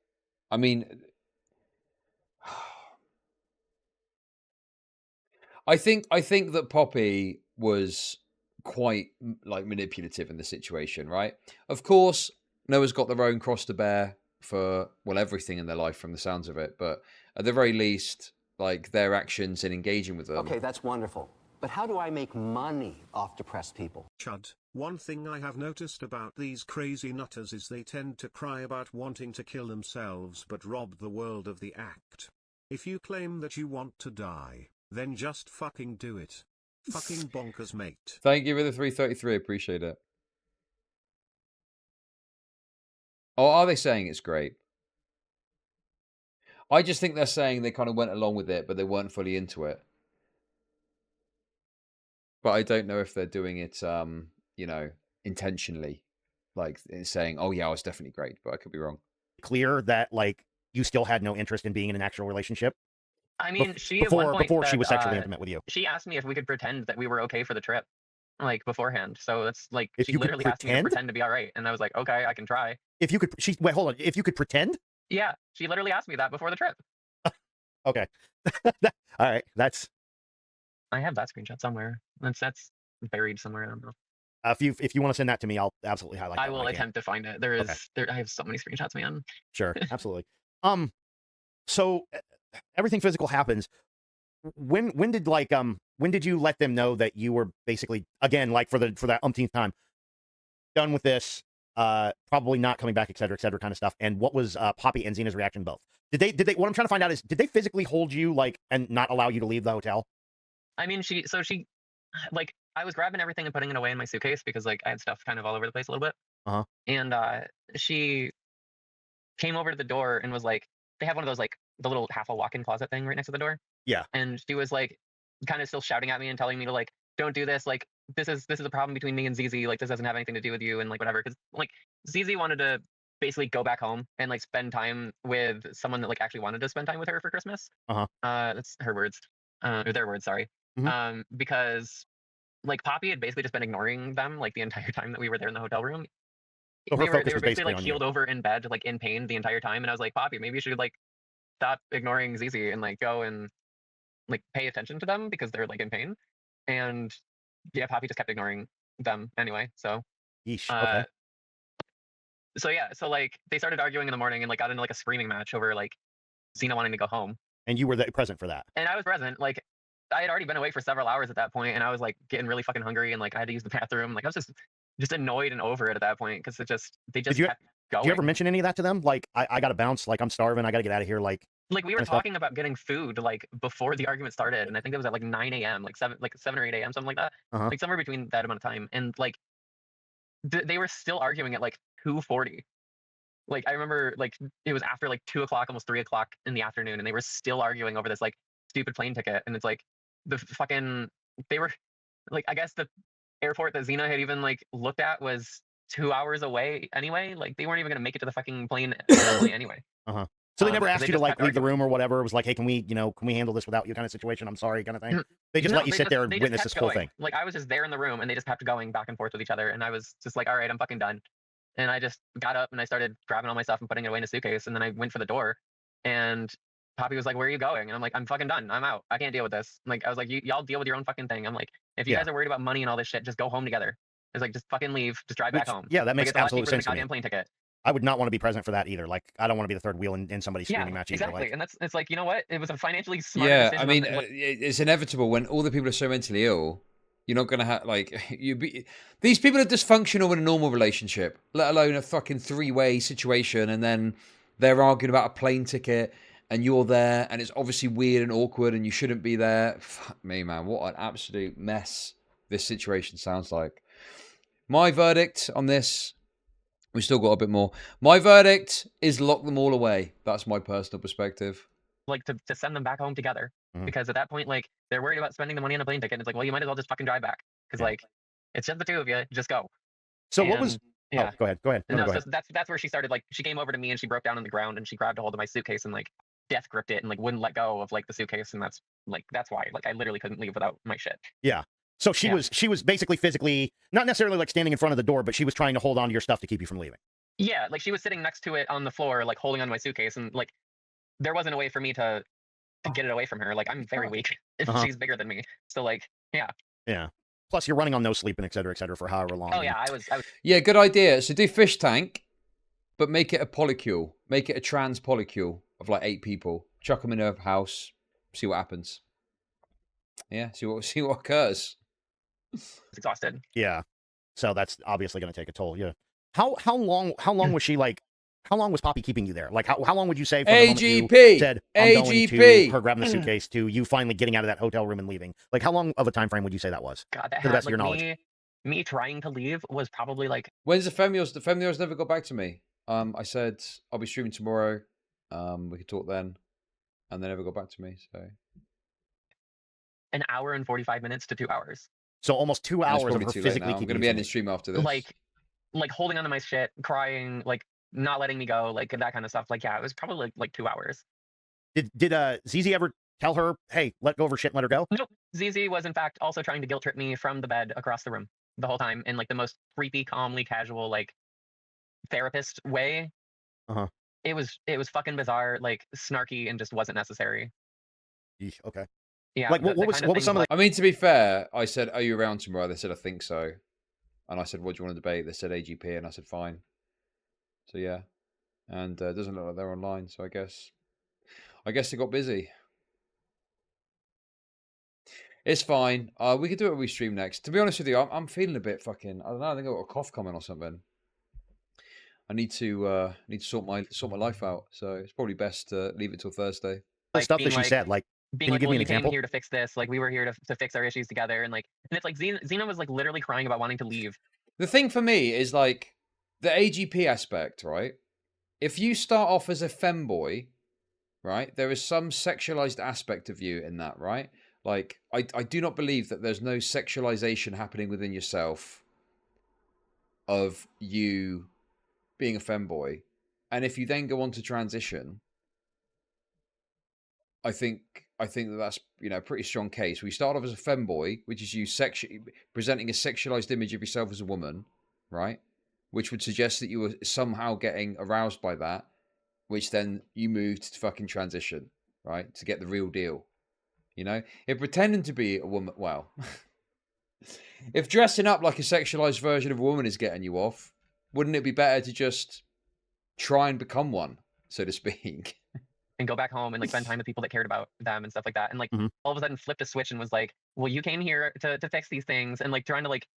I mean, I think that Poppy was quite like manipulative in the situation, right? Of course, Noah's got their own cross to bear for everything in their life from the sounds of it, but at the very least, like their actions in engaging with them. Okay, that's wonderful. But how do I make money off depressed people? Chud, one thing I have noticed about these crazy nutters is they tend to cry about wanting to kill themselves but rob the world of the act. If you claim that you want to die, then just fucking do it. Fucking bonkers, mate. Thank you for the 333. Appreciate it. Oh, are they saying it's great? I just think they're saying they kind of went along with it, but they weren't fully into it. But I don't know if they're doing it, you know, intentionally, like saying, "Oh yeah, it's definitely great," but I could be wrong. Clear that like you still had no interest in being in an actual relationship. I mean, she before at one point before said, she was sexually intimate with you. She asked me if we could pretend that we were okay for the trip, like beforehand. So that's like If she you could literally asked me to pretend? pretend to be all right, and I was like, okay, I can try. If you could, wait, hold on. If you could pretend? Yeah, she literally asked me that before the trip. Okay. All right. That's. I have that screenshot somewhere. That's buried somewhere. I don't know. If you want to send that to me, I'll absolutely highlight. I that will when I can. attempt to find it. I have so many screenshots, man. Sure, absolutely. So everything physical happens. When did you let them know that you were basically, again, like for that umpteenth time, done with this, probably not coming back, et cetera, kind of stuff? And what was Poppy and Zena's reaction both? Did they what I'm trying to find out is, did they physically hold you like and not allow you to leave the hotel? I mean, she like, I was grabbing everything and putting it away in my suitcase because like I had stuff kind of all over the place a little bit. Uh-huh. And she came over to the door and was like, they have one of those like the little half a walk-in closet thing right next to the door. Yeah. And she was like kind of still shouting at me and telling me to like, don't do this, like this is a problem between me and ZZ, like this doesn't have anything to do with you and like whatever. Because like ZZ wanted to basically go back home and like spend time with someone that like actually wanted to spend time with her for Christmas. Uh-huh. That's her words. Or their words, sorry. Mhm. Because like Poppy had basically just been ignoring them like the entire time that we were there in the hotel room. So her They focus were was basically like on you. keeled over in bed, like in pain the entire time. And I was like, Poppy, maybe you should like stop ignoring ZZ and like go and like pay attention to them because they're like in pain. And yeah, Poppy just kept ignoring them anyway. So Yeesh. uh Okay. so yeah, so like they started arguing in the morning and like got into like a screaming match over like Zena wanting to go home. And you were present for that. And I was present. Like I had already been away for several hours at that point, and I was like getting really fucking hungry, and like I had to use the bathroom. Like I was just annoyed and over it at that point because they just kept going. Did you ever mention any of that to them? Like, I gotta bounce. Like, I'm starving. I gotta get out of here. Like we were talking about getting food like before the argument started, and I think it was at like 9 a.m., like 7 or 8 a.m., something like that, Uh-huh. like somewhere between that amount of time. And like they were still arguing at like 2:40. Like I remember like it was after like 2 o'clock, almost 3 o'clock in the afternoon, and they were still arguing over this like stupid plane ticket. And it's like the fucking they were like, I guess the airport that Xena had even like looked at was 2 hours away anyway. Like they weren't even gonna make it to the fucking plane early anyway. Uh-huh. So they never asked they you to just like kept leave the arguing. room or whatever. It was like, hey, can we handle this without you kind of situation? I'm sorry, kind of thing. They just No, let you sit there and they just witness kept this whole going. thing. Like I was just there in the room, and they just kept going back and forth with each other, and I was just like, all right, I'm fucking done. And I just got up and I started grabbing all my stuff and putting it away in a suitcase, and then I went for the door, and Poppy was like, where are you going? And I'm like, I'm fucking done. I'm out. I can't deal with this. Like I was like, y'all deal with your own fucking thing. I'm like, if you Yeah. guys are worried about money and all this shit, just go home together. It's like, just fucking leave. Just drive back home. Yeah, that Like, makes it's a lot absolute cheaper than a sense to me. goddamn plane ticket. I would not want to be present for that either. Like, I don't want to be the third wheel in somebody's Yeah, screaming match either. exactly. Like, And it's like, you know what? It was a financially smart Yeah, decision. I mean, on it's inevitable when all the people are so mentally ill. You're not gonna have like these people are dysfunctional in a normal relationship, let alone a fucking three-way situation, and then they're arguing about a plane ticket, and you're there, and it's obviously weird and awkward, and you shouldn't be there. Fuck me, man, what an absolute mess this situation sounds like. My verdict on this, we still got a bit more. My verdict is lock them all away. That's my personal perspective. like to send them back home together. Because at that point, like they're worried about spending the money on a plane ticket. And it's like, well, you might as well just fucking drive back because like it's just the two of you. Just go. So what was? Yeah. Oh, go ahead. Go ahead. No, No, go so ahead. that's where she started. Like she came over to me and she broke down on the ground and she grabbed a hold of my suitcase and like death gripped it and like wouldn't let go of like the suitcase. And that's why like I literally couldn't leave without my shit. Yeah. So she was basically physically not necessarily like standing in front of the door, but she was trying to hold on to your stuff to keep you from leaving. Yeah, like she was sitting next to it on the floor, like holding on my suitcase, and like there wasn't a way for me to get it away from her. Like I'm very weak, and Uh-huh. she's bigger than me. So like, yeah. Yeah. Plus, you're running on no sleep and et cetera, for however long. Oh yeah, I was. Yeah, good idea. So do fish tank, but make it a polycule. Make it a trans polycule of like 8 people. Chuck them in a house. See what happens. Yeah, see what occurs. exhausted. Yeah. So that's obviously going to take a toll. Yeah. How long was she like? How long was Poppy keeping you there? Like how long would you say from the moment you AGP said I'm going to AGP. her grabbing the suitcase to you finally getting out of that hotel room and leaving? Like how long of a time frame would you say that was? God, that To the had best of your like knowledge. me trying to leave was probably like When's the Femios? The Femios never got back to me. I said I'll be streaming tomorrow. We could talk then, and they never got back to me. So an hour and 45 minutes to 2 hours. So almost 2 and it's hours of probably her too late physically now. I'm keeping going to you be from ending leaving. stream after this. Like holding onto my shit, crying, like not letting me go, like that kind of stuff. Like yeah, it was probably like 2 hours. Did ZZ ever tell her, hey, let go of her shit and let her go? Nope. ZZ was in fact also trying to guilt trip me from the bed across the room the whole time in like the most creepy, calmly casual, like therapist way. Uh-huh. It was fucking bizarre, like snarky, and just wasn't necessary. Yeesh, okay. Yeah. Like what was some of the I mean, to be fair, I said, "Are you around tomorrow?" They said, "I think so." And I said, "What do you want to debate?" They said AGP, and I said, "Fine." So yeah, and it doesn't look like they're online. So I guess they got busy. It's fine. We could do it when we stream next. To be honest with you, I'm feeling a bit fucking. I don't know. I think I've got a cough coming or something. I need to sort my life out. So it's probably best to leave it till Thursday. like stuff being that she like said? Like, being can you like, give well, me an you came example? here to fix this. Like we were here to fix our issues together, and like, and it's like Xena was like literally crying about wanting to leave. The thing for me is like the AGP aspect, right? If you start off as a femboy, right, there is some sexualized aspect of you in that, right? Like, I do not believe that there's no sexualization happening within yourself of you being a femboy. And if you then go on to transition, I think that that's, you know, a pretty strong case. We start off as a femboy, which is you presenting a sexualized image of yourself as a woman, right? Which would suggest that you were somehow getting aroused by that, which then you moved to fucking transition, right? To get the real deal. You know? If pretending to be a woman, well, if dressing up like a sexualized version of a woman is getting you off, wouldn't it be better to just try and become one, so to speak? And go back home and like spend time with people that cared about them and stuff like that. And like Mhm. all of a sudden flipped a switch and was like, well, you came here to fix these things, and like trying to like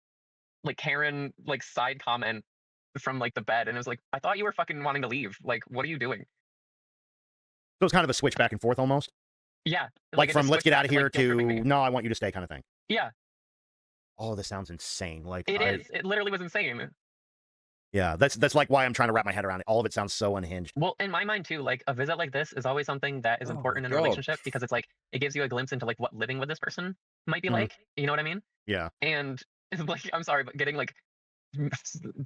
Karen like side comment from like the bed, and it was like, I thought you were fucking wanting to leave. Like, what are you doing? So it's kind of a switch back and forth almost. Yeah. Like it from just let's switched get back out of here like, guilt-tripping to me. no, I want you to stay kind of thing. Yeah. Oh, this sounds insane. Like It is. It literally was insane. Yeah, that's like why I'm trying to wrap my head around it. All of it sounds so unhinged. Well, in my mind too, like a visit like this is always something that is Oh my important in a God. relationship, because it's like it gives you a glimpse into like what living with this person might be Mhm. like. You know what I mean? Yeah. And like, I'm sorry, but getting like,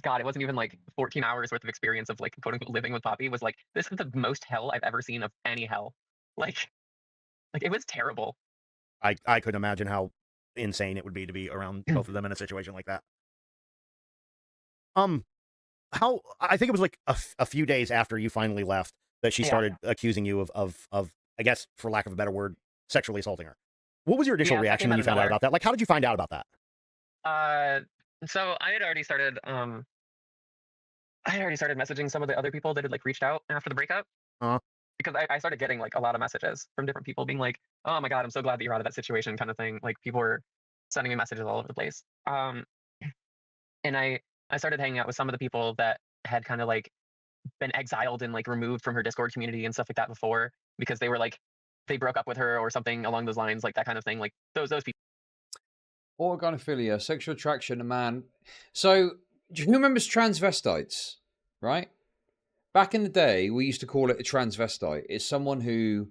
God, it wasn't even like 14 hours worth of experience of like quote unquote living with Poppy was like, this is the most hell I've ever seen of any hell. Like it was terrible. I could imagine how insane it would be to be around both of them in a situation like that. How I think it was like a few days after you finally left that she Yeah. started accusing you of I guess for lack of a better word, sexually assaulting her. What was your initial Yeah, that reaction came when out you of found out nowhere. about that? Like, how did you find out about that? So I had already started messaging some of the other people that had like reached out after the breakup, Uh, because I started getting like a lot of messages from different people being like, oh my God, I'm so glad that you're out of that situation, kind of thing. Like people were sending me messages all over the place. And I started hanging out with some of the people that had kind of like been exiled and like removed from her Discord community and stuff like that before, because they were like they broke up with her or something along those lines, like that kind of thing. Like those people. Organophilia, sexual attraction, a man. So, who remembers transvestites, right? Back in the day, we used to call it a transvestite. It's someone who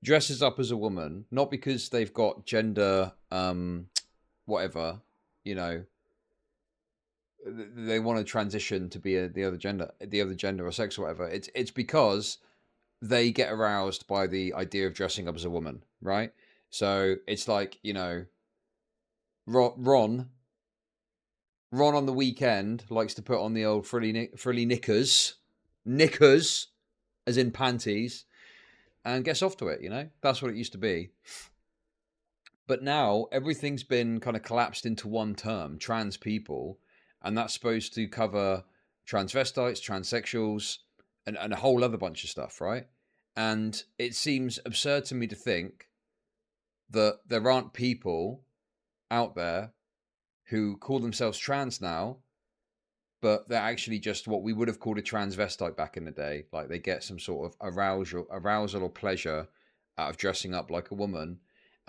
dresses up as a woman, not because they've got gender, whatever, you know, they want to transition to be the other gender or sex or whatever. It's because they get aroused by the idea of dressing up as a woman, right? So it's like, you know, Ron Ron on the weekend likes to put on the old frilly knickers, as in panties, and gets off to it, you know? That's what it used to be. But now everything's been kind of collapsed into one term, trans people, and that's supposed to cover transvestites, transsexuals, and a whole other bunch of stuff, right? And it seems absurd to me to think that there aren't people out there who call themselves trans now, but they're actually just what we would have called a transvestite back in the day. Like they get some sort of arousal or pleasure out of dressing up like a woman.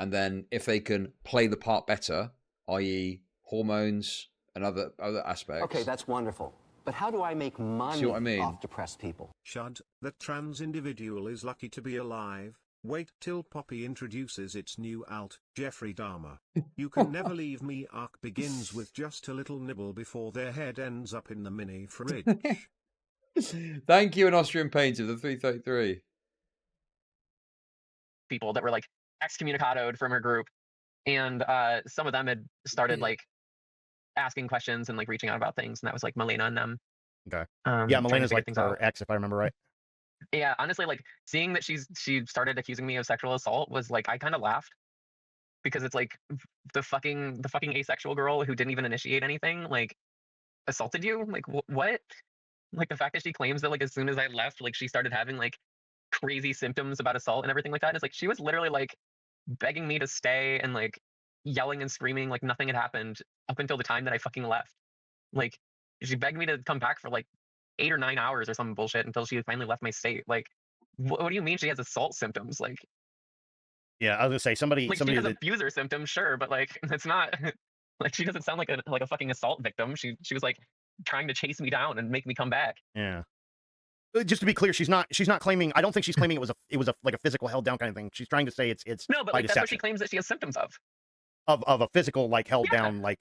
And then if they can play the part better, i.e. hormones and other aspects. Okay, that's wonderful. But how do I make money See what I mean? off depressed people? Chud, that trans individual is lucky to be alive. Wait till Poppy introduces its new alt, Jeffrey Dahmer. You can never leave me arc begins with just a little nibble before their head ends up in the mini fridge. Thank you, an Austrian painter, the 333. People that were like excommunicated from her group, and some of them had started like asking questions and like reaching out about things, and that was like Milena and them. Okay. Yeah, Yeah, Milena's like her ex, if I remember right. Yeah, honestly, like seeing that she started accusing me of sexual assault was like I kind of laughed, because it's like the fucking asexual girl who didn't even initiate anything like assaulted you. Like what? Like the fact that she claims that like as soon as I left, like she started having like crazy symptoms about assault and everything like that. It's like she was literally like begging me to stay and like yelling and screaming like nothing had happened up until the time that I fucking left. Like she begged me to come back for like 8 or 9 hours or some bullshit until she finally left my state. Like, what do you mean she has assault symptoms? Like, yeah, I was gonna say somebody she has abuser symptoms, sure, but like it's not like she doesn't sound like a fucking assault victim. She was like trying to chase me down and make me come back. Yeah. Just to be clear, she's not claiming. I don't think she's claiming it was a like a physical held down kind of thing. She's trying to say it's no, but by like deception. that's what she claims that she has symptoms of a physical like held down like.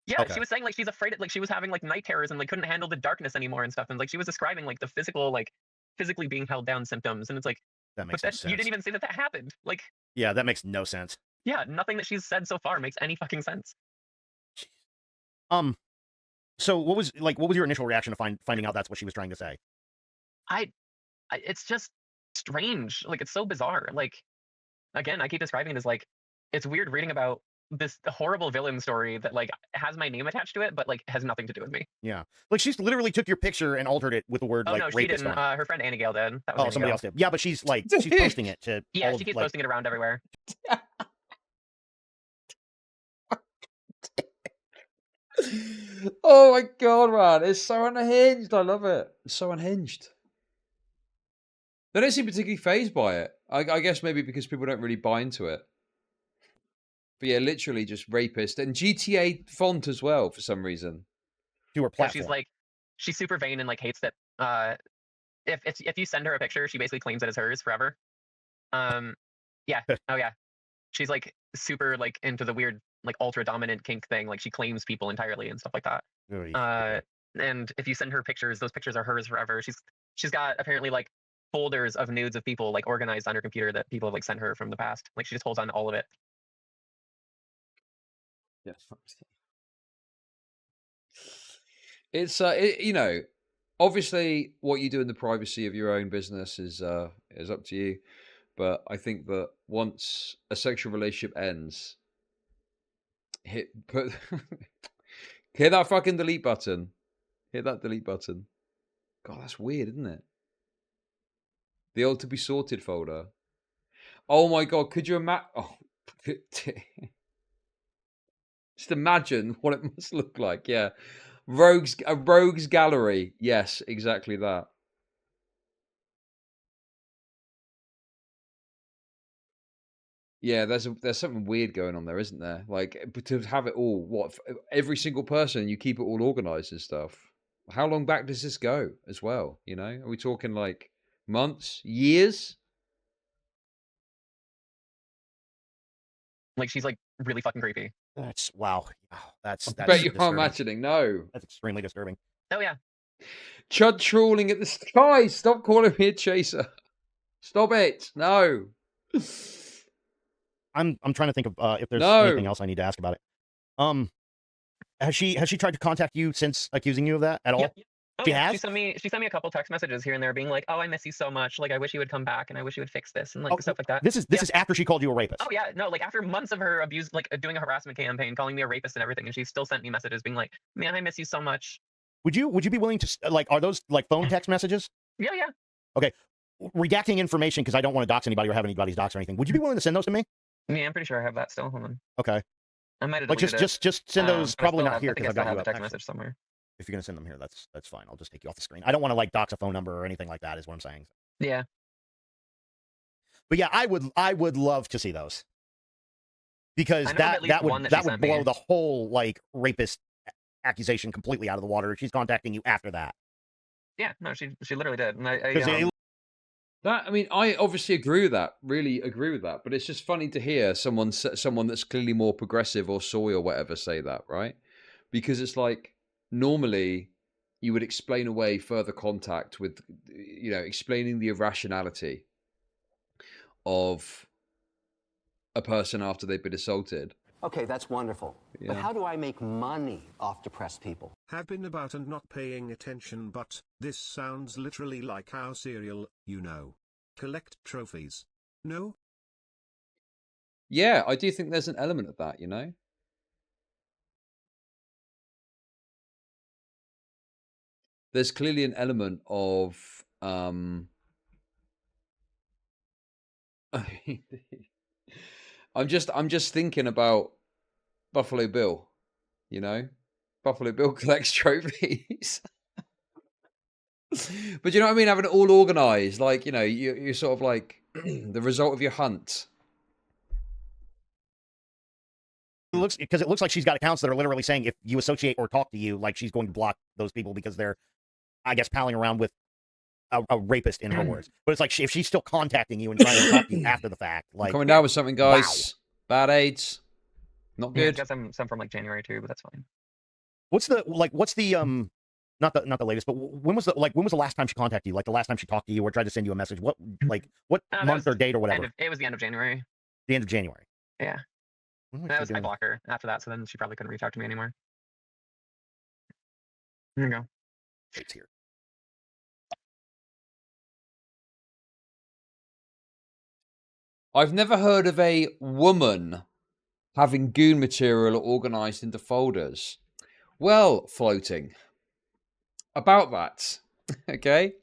Yeah, okay. She was saying like she's afraid like she was having like night terrors and like couldn't handle the darkness anymore and stuff, and like she was describing like the physical like physically being held down symptoms, and it's like that makes no sense. You didn't even say that happened. Like yeah, that makes no sense. Yeah, nothing that she's said so far makes any fucking sense. Jeez. So what was your initial reaction to finding out that's what she was trying to say? It's just strange. Like it's so bizarre. Like again, I keep describing it as like it's weird reading about this horrible villain story that like has my name attached to it, but like has nothing to do with me. Yeah, like she's literally took your picture and altered it with the word like no, she rapist didn't. on. Her friend Annie Gale did. That was somebody else did. Yeah, but she's posting it to. Yeah, she keeps posting it around everywhere. Oh my god, man, it's so unhinged. I love it. It's so unhinged. They don't seem particularly fazed by it. I guess maybe because people don't really buy into it. But yeah, literally just rapist and GTA font as well for some reason. To her platform. Yeah, she's super vain and like hates that. If you send her a picture, she basically claims it as hers forever. Yeah. Oh yeah. She's like super like into the weird like ultra dominant kink thing. Like she claims people entirely and stuff like that. And if you send her pictures, those pictures are hers forever. She's got apparently like folders of nudes of people like organized on her computer that people have like sent her from the past. Like she just holds on to all of it. Yes. It's you know, obviously what you do in the privacy of your own business is up to you, but I think that once a sexual relationship ends, hit that fucking delete button. Hit that delete button. God, that's weird, isn't it? The old to be sorted folder. Oh my god, could you imagine? Oh, just imagine what it must look like. Yeah, a rogues gallery. Yes, exactly that. Yeah, there's something weird going on there, isn't there? Like to have it all, every single person, you keep it all organized and stuff. How long back does this go as well? You know, are we talking like months, years? Like she's like really fucking creepy. That's wow. That's I bet you disturbing. are imagining. No, that's extremely disturbing. Oh yeah. Chud trawling at the sky. Stop calling me a chaser. Stop it. No. I'm trying to think of if there's anything else I need to ask about it. Has she tried to contact you since accusing you of that at all? Yep. Oh, She yeah. has? She sent me a couple text messages here and there being like, "Oh, I miss you so much. Like, I wish you would come back, and I wish you would fix this," and like Oh, stuff like that. this is after she called you a rapist. Oh yeah, no, like after months of her abuse, like doing a harassment campaign, calling me a rapist and everything, and she still sent me messages being like, "Man, I miss you so much." Would you be willing to like? Are those like phone text messages? Yeah, yeah. Okay, redacting information because I don't want to dox anybody or have anybody's dox or anything. Would you be willing to send those to me? Yeah, I'm pretty sure I have that still. Hold on. Okay, I might have like deleted it. just send those. But I Probably still not have- here I think because I I've still got have you the up. text Actually. message somewhere. If you're gonna send them here, that's fine. I'll just take you off the screen. I don't want to like dox a phone number or anything like that. Is what I'm saying. Yeah. But yeah, I would love to see those because I know of at least one that she would sent me. blow the whole like rapist accusation completely out of the water if she's contacting you after that. Yeah, no, she literally did. And I 'Cause That, I mean, I obviously agree with that. Really agree with that. But it's just funny to hear someone that's clearly more progressive or soy or whatever say that, right? Because it's like normally you would explain away further contact with, explaining the irrationality of a person after they've been assaulted. Okay, that's wonderful. Yeah. But how do I make money off depressed people? Have been about and not paying attention, but this sounds literally like how serial, collect trophies. No? Yeah, I do think there's an element of that, There's clearly an element of I'm just thinking about Buffalo Bill, Buffalo Bill collects trophies. But you know what I mean? Having it all organized, like, you're sort of like the result of your hunt. It looks like she's got accounts that are literally saying if you associate or talk to you, like she's going to block those people because they're, I guess, palling around with a rapist in her words. But it's like if she's still contacting you and trying to talk to you after the fact, like I'm coming down with something, guys. Wow. Bad AIDS, not Yeah, I good. got some from like January too, but that's fine. What's the not the latest, but when was the last time she contacted you? Like the last time she talked to you or tried to send you a message? What month or date or whatever? It was the end of January. The end of January. Yeah. I blocked her after that, so then she probably couldn't reach out to me anymore. Here you go. It's here. I've never heard of a woman having goon material organized into folders. Well, floating. About that. Okay.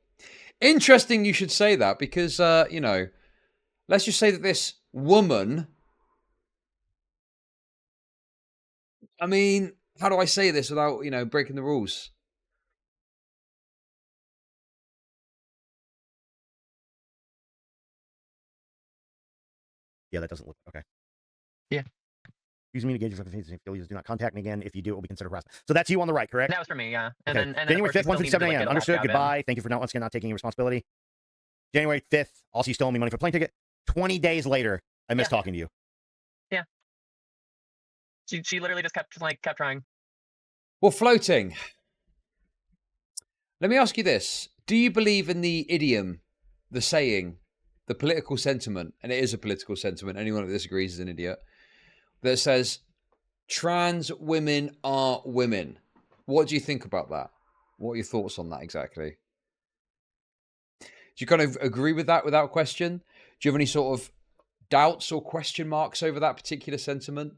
Interesting you should say that because, let's just say that this woman, I mean, how do I say this without, breaking the rules? Yeah, that doesn't look okay. Yeah. Use me to gauge your do not contact me again. If you do, it will be considered harassment. So that's you on the right, correct? That was for me, yeah. And Okay. then January 5th, 1:57 a.m. Understood. Goodbye. Goodbye. Thank you for once again not taking your responsibility. January 5th. Also, you stole me money for plane ticket. 20 days later, I miss talking to you. Yeah. She literally just kept trying. Well, floating. Let me ask you this. Do you believe in the idiom, the saying, the political sentiment, and it is a political sentiment, anyone that disagrees is an idiot, that says, trans women are women? What do you think about that? What are your thoughts on that exactly? Do you kind of agree with that without question? Do you have any sort of doubts or question marks over that particular sentiment?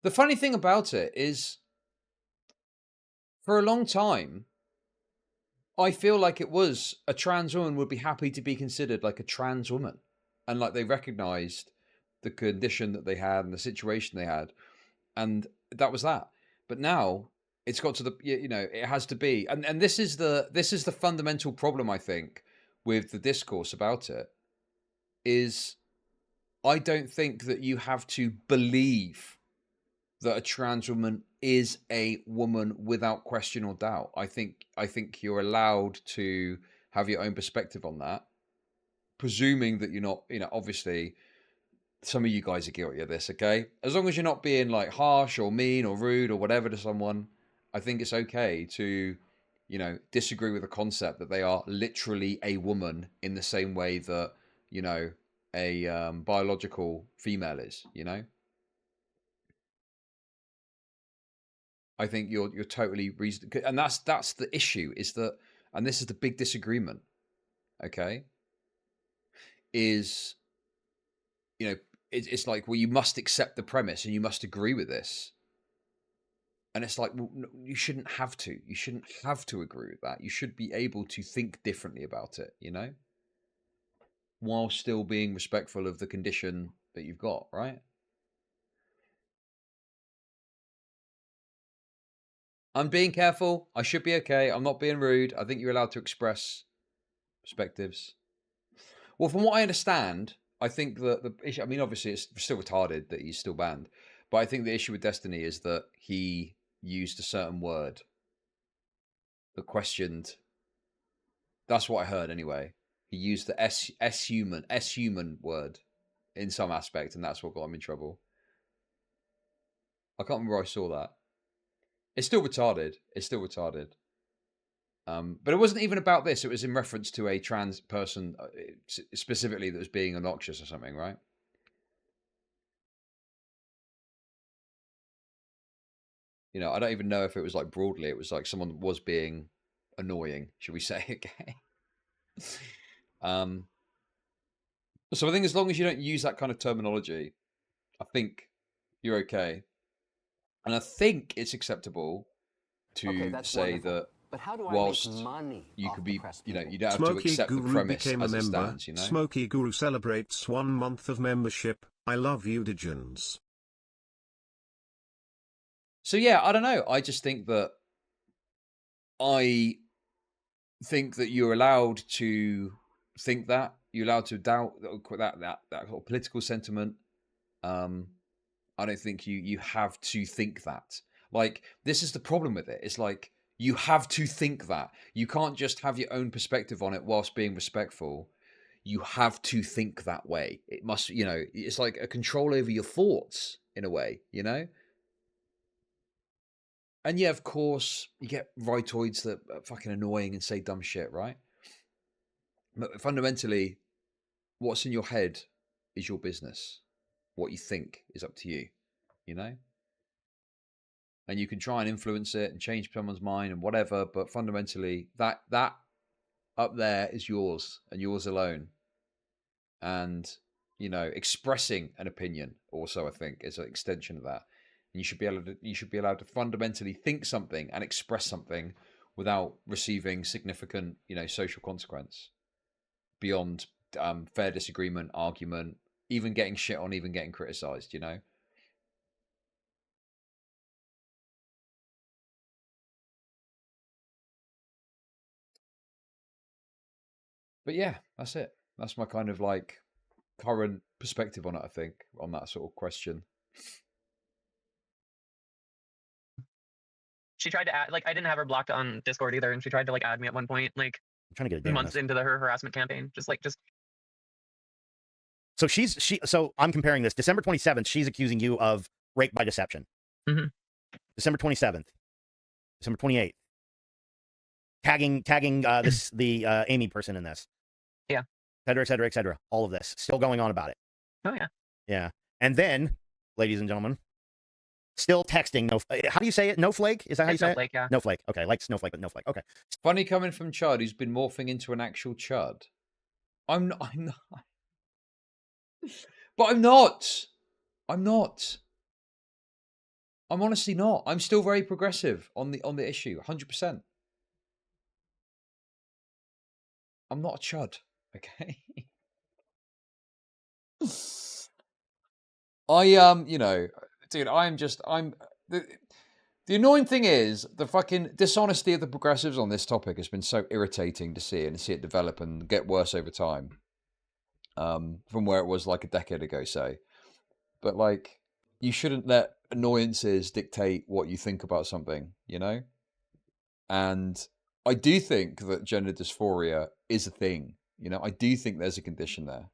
The funny thing about it is, for a long time, I feel like it was a trans woman would be happy to be considered like a trans woman. And like they recognized the condition that they had and the situation they had. And that was that. But now it's got to the, it has to be. And this is the fundamental problem, I think, with the discourse about it, is I don't think that you have to believe that a trans woman is a woman without question or doubt. I think you're allowed to have your own perspective on that, presuming that you're not, obviously some of you guys are guilty of this, okay? As long as you're not being like harsh or mean or rude or whatever to someone, I think it's okay to, disagree with the concept that they are literally a woman in the same way that, a biological female is, you know? I think you're totally reasonable, and that's the issue, is that, and this is the big disagreement, okay? Is, you know, it's like, well, you must accept the premise and you must agree with this. And it's like, well, no, you shouldn't have to. You shouldn't have to agree with that. You should be able to think differently about it, you know? While still being respectful of the condition that you've got, right? I'm being careful. I should be okay. I'm not being rude. I think you're allowed to express perspectives. Well, from what I understand, I think that the issue, I mean, obviously it's still retarded that he's still banned, but I think the issue with Destiny is that he used a certain word that questioned. That's what I heard anyway. He used the S human word in some aspect, and that's what got him in trouble. I can't remember where I saw that. It's still retarded. It's still retarded. But it wasn't even about this. It was in reference to a trans person specifically that was being obnoxious or something, right? You know, I don't even know if it was like broadly. It was like someone was being annoying, should we say? Okay. So I think as long as you don't use that kind of terminology, I think you're okay. And I think it's acceptable to say wonderful. that But how do I whilst make money you off could the be, press you know, people? you don't have to Smoky accept the Guru premise became a as it member. stands, you know? Smoky Guru celebrates 1 month of membership. I love you, Digens. So yeah, I don't know. I just think that you're allowed to think that. You're allowed to doubt that sort of political sentiment. I don't think you have to think that. Like, this is the problem with it. It's like, you have to think that. You can't just have your own perspective on it whilst being respectful. You have to think that way. It must, you know, it's like a control over your thoughts in a way, you know? And yeah, of course, you get rightoids that are fucking annoying and say dumb shit, right? But fundamentally, what's in your head is your business. What you think is up to you, you know? And you can try and influence it and change someone's mind and whatever, but fundamentally, that up there is yours and yours alone. And, you know, expressing an opinion also, I think, is an extension of that. And you should be allowed to fundamentally think something and express something without receiving significant, you know, social consequence beyond fair disagreement, argument, even getting shit on, even getting criticized, you know? But yeah, that's it. That's my kind of like current perspective on it, I think, on that sort of question. She tried to add, like, I didn't have her blocked on Discord either, and she tried to like add me at one point, like I'm trying to get a date on months this. into her harassment campaign. Just So so I'm comparing this. December 27th, she's accusing you of rape by deception. Mhm. December 27th, December 28th, tagging the Amy person in this. Yeah. Et cetera, et cetera, et cetera. All of this still going on about it. Oh yeah. Yeah. And then, ladies and gentlemen, still texting. No, how do you say it? No Flake? Is that how you It's say Flake, it? yeah. No Flake. Okay, like Snowflake, but no Flake. Okay. Funny coming from Chud, who's been morphing into an actual Chud. I'm not. But I'm not. I'm not. I'm honestly not. I'm still very progressive on the issue, 100%. I'm not a Chud, okay? You know, dude, I'm the annoying thing is the fucking dishonesty of the progressives on this topic has been so irritating to see and see it develop and get worse over time. From where it was like a decade ago, say. But like, you shouldn't let annoyances dictate what you think about something, you know? And I do think that gender dysphoria is a thing, you know? I do think there's a condition there.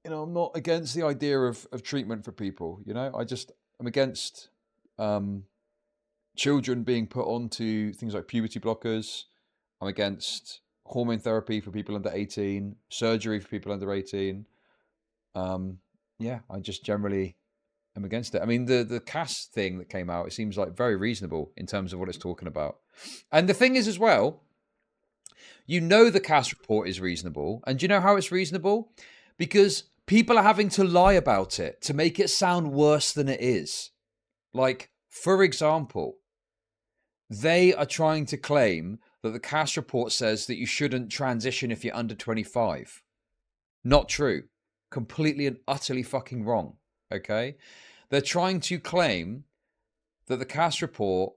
You know, I'm not against the idea of treatment for people, you know? I'm against children being put onto things like puberty blockers. I'm against hormone therapy for people under 18, surgery for people under 18. Yeah, I just generally am against it. I mean, the CAS thing that came out, it seems like very reasonable in terms of what it's talking about. And the thing is as well, you know the CAS report is reasonable. And do you know how it's reasonable? Because people are having to lie about it to make it sound worse than it is. Like, for example, they are trying to claim that the CAS report says that you shouldn't transition if you're under 25. Not true. Completely and utterly fucking wrong. Okay? They're trying to claim that the CAS report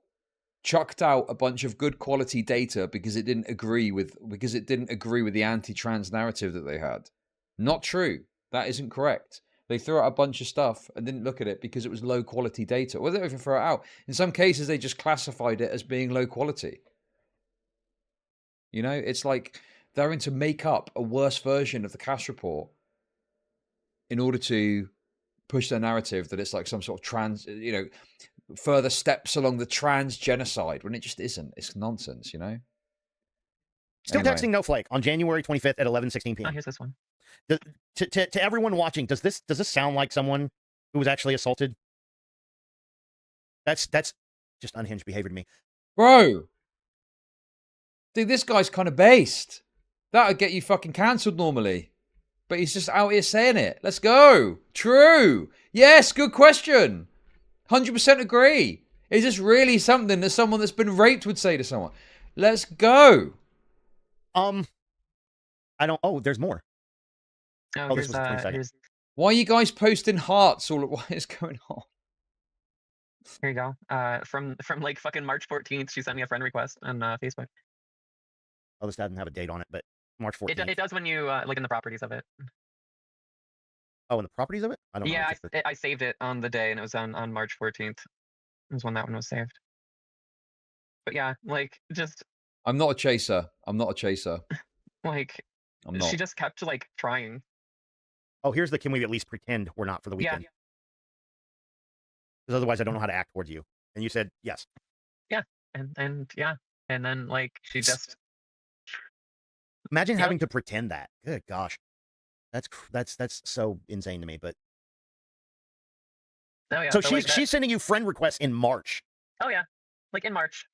chucked out a bunch of good quality data because it didn't agree with the anti-trans narrative that they had. Not true. That isn't correct. They threw out a bunch of stuff and didn't look at it because it was low quality data. Well, they don't even throw it out. In some cases, they just classified it as being low quality. You know, it's like they're having to make up a worse version of the CAS report in order to push their narrative that it's like some sort of trans, further steps along the trans genocide when it just isn't. It's nonsense, you know? Still Anyway. texting No Flake on January 25th at 11:16 Oh, p.m. here's this one. To everyone watching, does this sound like someone who was actually assaulted? That's just unhinged behavior to me. Bro. Dude, this guy's kind of based. That would get you fucking cancelled normally. But he's just out here saying it. Let's go. True. Yes, good question. 100% agree. Is this really something that someone that's been raped would say to someone? Let's go. I don't. Oh, there's more. Oh, This was a 3 second. Why are you guys posting hearts all at what is going on? Here you go. From like fucking March 14th, she sent me a friend request on Facebook. Oh, this doesn't have a date on it, but March 14th. It does when you like in the properties of it. Oh, in the properties of it? I don't know. Yeah, I saved it on the day, and it was on March 14th. Was when that one was saved. But yeah, like just. I'm not a chaser. Like, I'm not. she just kept like trying. Oh, here's the can we at least pretend we're not for the weekend? Because otherwise I don't know how to act towards you. And you said yes. Yeah, and yeah, and then like she just. Imagine having to pretend that. Good gosh, that's so insane to me. But oh yeah, so she's sending you friend requests in March. Oh yeah, like in March.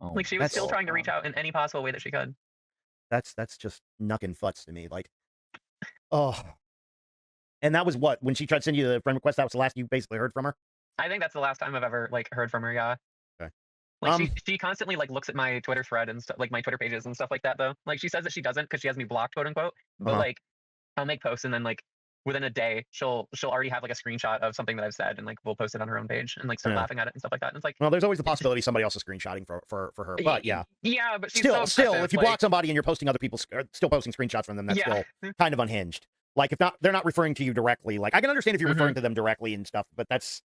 Oh, like she was still trying to reach out in any possible way that she could. That's just knuckin' futz to me. Like, oh. And that was what? When she tried to send you the friend request, that was the last you basically heard from her? I think that's the last time I've ever like heard from her, yeah. Okay. Like she constantly like looks at my Twitter thread and stuff, like my Twitter pages and stuff like that though. Like she says that she doesn't because she has me blocked, quote unquote. But like I'll make posts and then like within a day she'll already have like a screenshot of something that I've said and like we'll post it on her own page and like start laughing at it and stuff like that. And it's like, well, there's always the possibility somebody else is screenshotting for her. But yeah. Yeah, but she's still, so if you block somebody and you're posting other people's still posting screenshots from them, that's still kind of unhinged. Like if they're not referring to you directly. Like I can understand if you're referring to them directly and stuff, but that's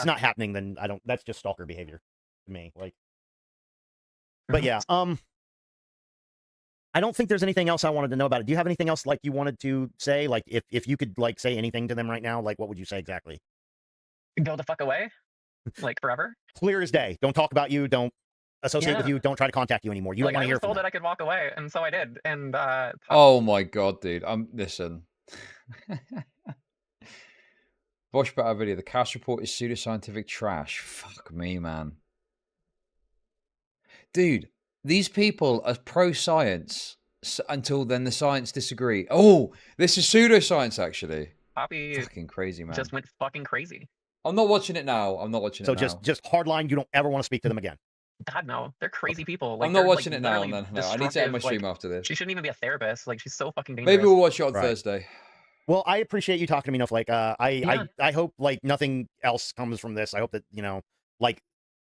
not happening, then that's just stalker behavior to me. Like, but yeah, I don't think there's anything else I wanted to know about it. Do you have anything else like you wanted to say? Like if you could like say anything to them right now, like what would you say exactly? Go the fuck away, like forever. Clear as day. Don't talk about you. Don't associate with you. Don't try to contact you anymore. You don't want to hear from them. I was told that I could walk away, and so I did. And oh my god, dude! Listen. Watch better video. The CAS report is pseudoscientific trash. Fuck me, man. Dude, these people are pro-science until then the science disagree. Oh, this is pseudoscience, actually. Poppy fucking crazy, man. Just went fucking crazy. I'm not watching it now. So just hardline, you don't ever want to speak to them again. God, no. They're crazy people. Like, I'm not watching it now. No. I need to end my stream after this. She shouldn't even be a therapist. Like, she's so fucking dangerous. Maybe we'll watch it on Thursday. Well, I appreciate you talking to me, No Flake. I hope, like, nothing else comes from this. I hope that, like,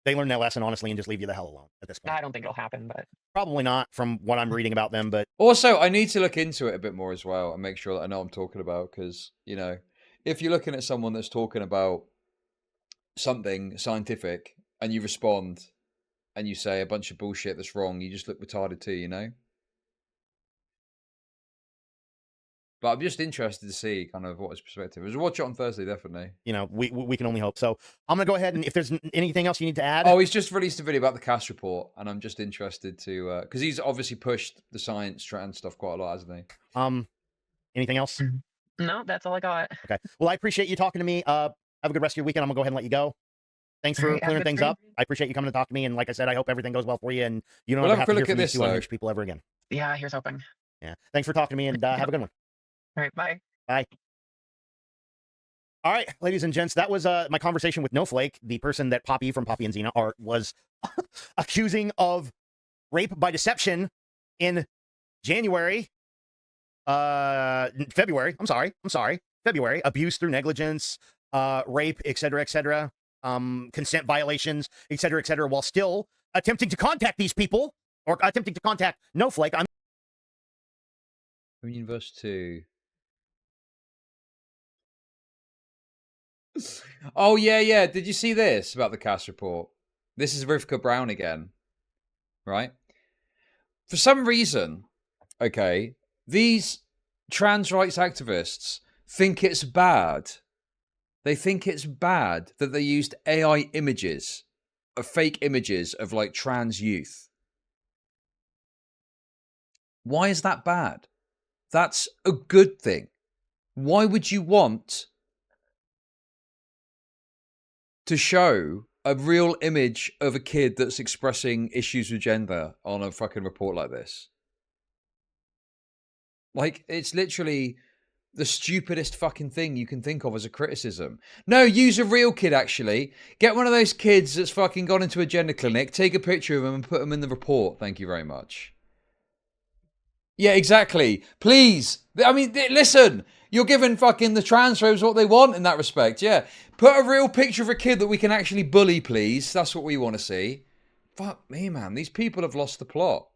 they learn their lesson, honestly, and just leave you the hell alone at this point. I don't think it'll happen, but... Probably not, from what I'm reading about them, but... Also, I need to look into it a bit more as well and make sure that I know what I'm talking about, because, if you're looking at someone that's talking about something scientific, and you respond, and you say a bunch of bullshit that's wrong, you just look retarded too, But I'm just interested to see kind of what his perspective is. We'll watch it on Thursday, definitely. You know, we can only hope. So I'm gonna go ahead and if there's anything else you need to add. Oh, he's just released a video about the cast report, and I'm just interested to because he's obviously pushed the science trans stuff quite a lot, hasn't he? Anything else? No, that's all I got. Okay. Well, I appreciate you talking to me. Have a good rest of your weekend. I'm gonna go ahead and let you go. Thanks for All right, have a clearing good things stream. up. I appreciate you coming to talk to me. And like I said, I hope everything goes well for you, and you don't We'll ever have a have to quick hear look from at these this, two though. unhinged people ever again. Yeah, here's hoping. Yeah. Thanks for talking to me, and have a good one. All right, bye. Bye. All right, ladies and gents, that was my conversation with No Flake, the person that Poppy from Poppy and Zena are was accusing of rape by deception in February. February, abuse through negligence, rape, etc., consent violations, etc., while still attempting to contact these people or attempting to contact No Flake. In verse 2. Oh, yeah. Did you see this about the cast report? This is Rivka Brown again, right? For some reason, okay, these trans rights activists think it's bad. They think it's bad that they used AI images, fake images of like trans youth. Why is that bad? That's a good thing. Why would you want to show a real image of a kid that's expressing issues with gender on a fucking report like this? Like, it's literally the stupidest fucking thing you can think of as a criticism. No, use a real kid, actually. Get one of those kids that's fucking gone into a gender clinic, take a picture of them and put them in the report. Thank you very much. Yeah, exactly. Please. I mean, listen, you're giving fucking the transphobes what they want in that respect. Yeah. Put a real picture of a kid that we can actually bully, please. That's what we want to see. Fuck me, man. These people have lost the plot.